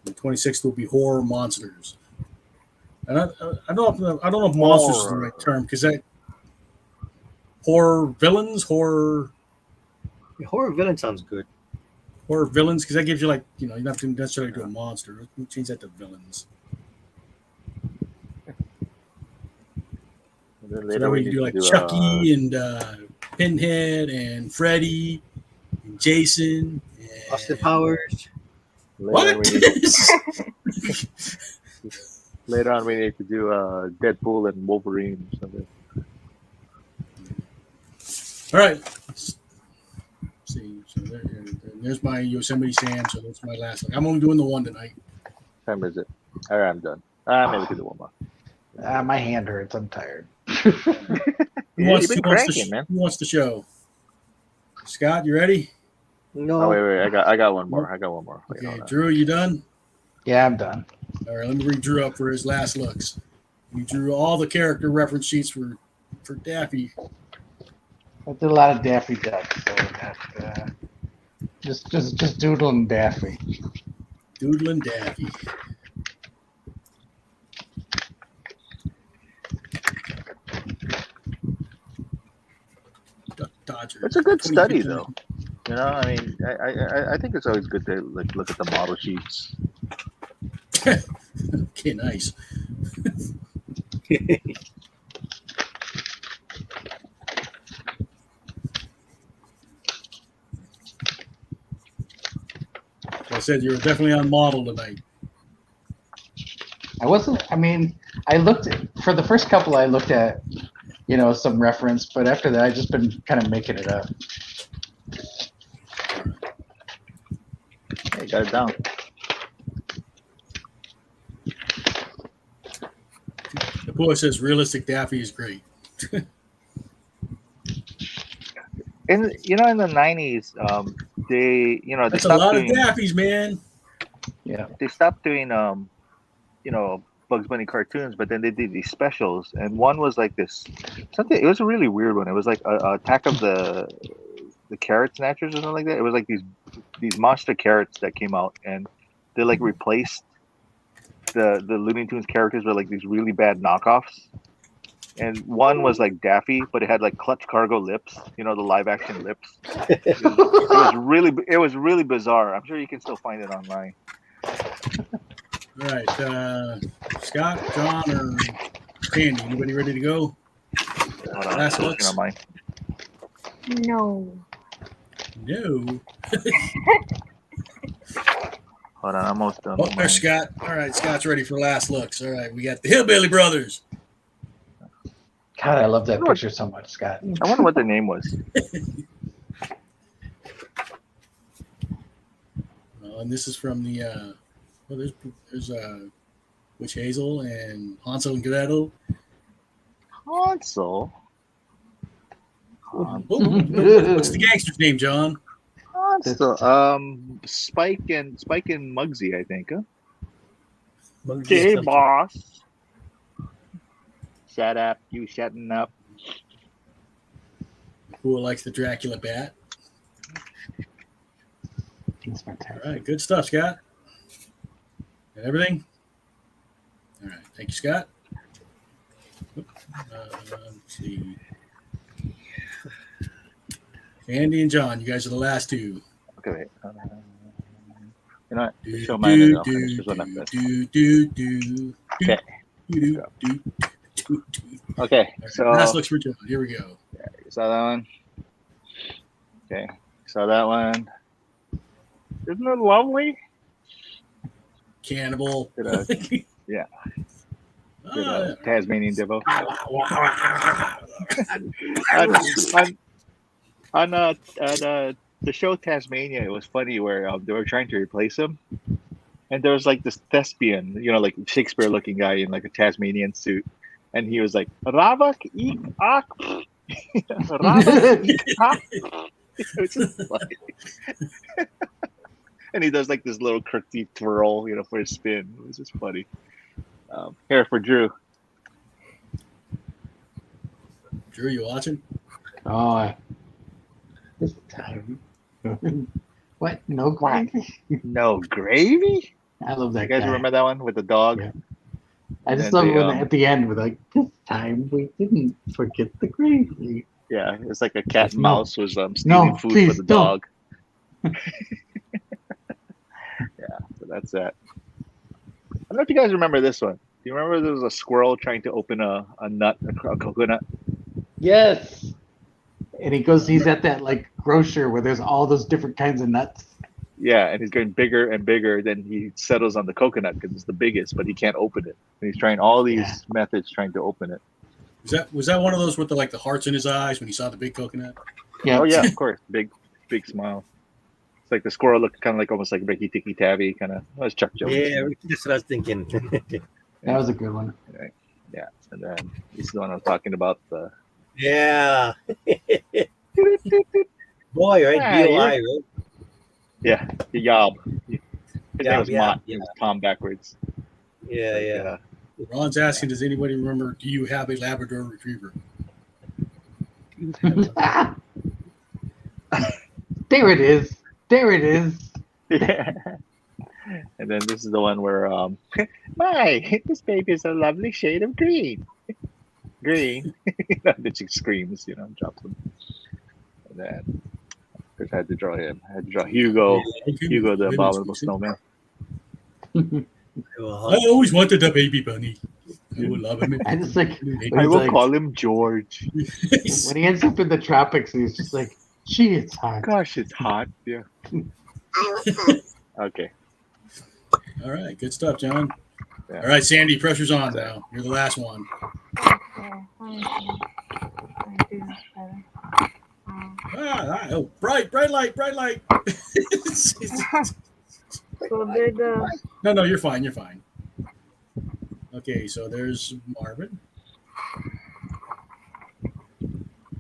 The 26th will be Horror Monsters. And I don't know if monsters is the right term because that horror villains, horror Villain sounds good. Horror villains because that gives you like you don't have to necessarily do a monster. We'll change that to villains. So that way you do like Chucky and Pinhead and Freddy and Jason. And Austin Powers. What? Later on, we need to do Deadpool and Wolverine or something. All right. Let's see, so there's my Yosemite Sam. So that's my last one. I'm only doing the one tonight. What time is it? All right, I'm done. Maybe we can do one more. My hand hurts. I'm tired. Who wants cranking, man. Who wants the show? Scott, you ready? No. Oh wait. I got one more. Wait, Okay, Drew, you done? Yeah, I'm done. All right, let me bring Drew up for his last looks. We drew all the character reference sheets for Daffy. I did a lot of Daffy Duck, so that, just doodling Daffy. Doodling Daffy. Duck Dodger. It's a good study, though. You know, I mean, I think it's always good to like look at the model sheets. Okay, nice. I said you were definitely on model tonight. I wasn't. I mean, I looked for the first couple. I looked at, some reference, but after that, I just been kind of making it up. Hey, got it down. The boy says realistic Daffy is great. In the 90s, they they That's a stopped lot doing, of Daffys, man. Yeah. they stopped doing Bugs Bunny cartoons, but then they did these specials, and one was like this something. It was a really weird one. It was like a Attack of the Carrot Snatchers or something like that. It was like these monster carrots that came out, and they like replaced the Looney Tunes characters with like these really bad knockoffs. And one was like Daffy, but it had like Clutch Cargo lips, the live action lips. It was really bizarre. I'm sure you can still find it online. All right, Scott, John, or Sandy, anybody ready to go? Hold on, Last I'm looks? looking on mine. No. No. Hold on, I'm almost done. Oh, with there's mine. Scott. All right, Scott's ready for last looks. All right, we got the Hillbilly Brothers. God, I love that picture so much, Scott. I wonder what the name was. And this is from the there's Witch Hazel and Hansel and Gretel. Hansel. What's the gangster's name, John? So, Spike and Muggsy, I think. Huh? Okay, boss. Shut up, you shutting up. Who likes the Dracula bat? It's fantastic. All right, good stuff, Scott. And everything? All right, thank you, Scott. Let's see. Andy and John, you guys are the last two. Okay, wait. You know what? Show mine and I'll finish this one up first. Okay, so last looks for John. Here we go. Yeah, you saw that one? Okay, saw that one. Isn't it lovely? Cannibal. Yeah. Tasmanian Devil. on the show Tasmania, it was funny where they were trying to replace him, and there was like this thespian, like Shakespeare-looking guy in like a Tasmanian suit, and he was like Ravak eek ak, Ravak eek ak. It was just funny. And he does like this little crusty twirl, for his spin. It was just funny. Here for Drew. Drew, you watching? Oh, this time. What? No gravy? No gravy? I love that You guys guy. remember that one with the dog? Yeah. I just And love they, when at the end, we're like, this time we didn't forget the gravy. Yeah, it's like a cat and mouse was stealing No, food please, for the don't. dog. Yeah, so that's that. I don't know if you guys remember this one. Do you remember there was a squirrel trying to open a nut, a coconut? Yes. And he's at that like grocer where there's all those different kinds of nuts. Yeah, and he's getting bigger and bigger. Then he settles on the coconut because it's the biggest, but he can't open it. And he's trying all these methods trying to open it. Was that one of those with the hearts in his eyes when he saw the big coconut? Yeah. Oh yeah, of course. Big smile. It's like the squirrel looked kind of like almost like Ricky Tikki Tavi kind of. That was Chuck Jones. Yeah, that's what I was thinking. That was a good one. Right. Yeah, and then this is the one I was talking about. The Yeah. Boy, right? Yeah, BOI, right? yeah, the Yob. His name was Yeah, Mott. yeah. It was Tom backwards. Yeah, Like, yeah. Ron's asking, does anybody remember, do you have a Labrador Retriever? There it is. There it is. Yeah. And then this is the one where, my, this baby is a lovely shade of green. Green. Then she screams, drops them. And then, of course, I had to draw him. I had to draw Hugo. Hugo, the abominable snowman. I always wanted a baby bunny. I would love him. I just like I will like, call him George. when he ends up in the tropics, he's just like, gee, it's hot. Gosh, it's hot. Yeah. I will come. Okay. All right, good stuff, John. Yeah. All right, Sandy, pressure's on now. You're the last one. Okay, let me see. I do this better. Oh, bright light. So did No, you're fine. Okay, so there's Marvin.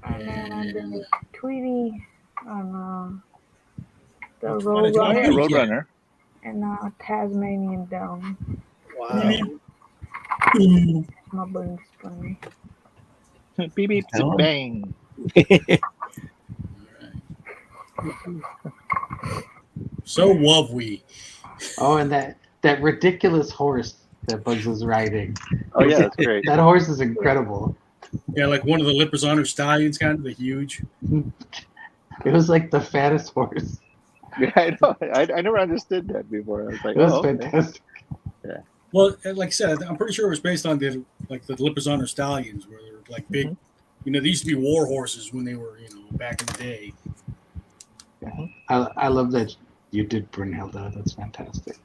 and then I did Tweety on the Which one did you Oh, yeah, want? Roadrunner Roadrunner. and Tasmanian Down. Wow. My brain's funny. Beep beep Hello? bang. So lovely. Oh, and that ridiculous horse that Bugs is riding. Oh yeah, that's great. That horse is incredible. Yeah, like one of the Lipizzano stallions, kind of the huge. It was like the fattest horse. Yeah, I know. I never understood that before. I was like, It was okay. fantastic. Well, like I said, I'm pretty sure it was based on the Lipizzano stallions, where they're like big. They used to be war horses when they were, back in the day. I love that you did Brunhilde. That's fantastic.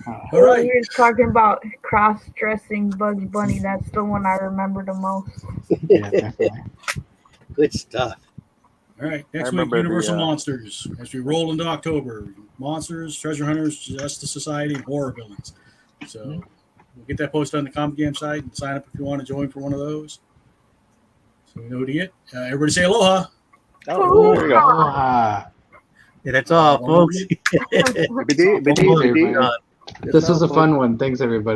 All right. We were talking about cross-dressing Bugs Bunny. That's the one I remember the most. Yeah, definitely. Good stuff. All right. I Next week, remember Universal the, Monsters. As we roll into October, monsters, treasure hunters, Justice Society, and horror villains. So we'll get that posted on the Comic Jam site and sign up if you want to join for one of those. So we know to it. Everybody say aloha. Oh, there you go. Aloha. Yeah, that's all, folks. Bidi, bidi, bidi. This was a fun one. Thanks, everybody.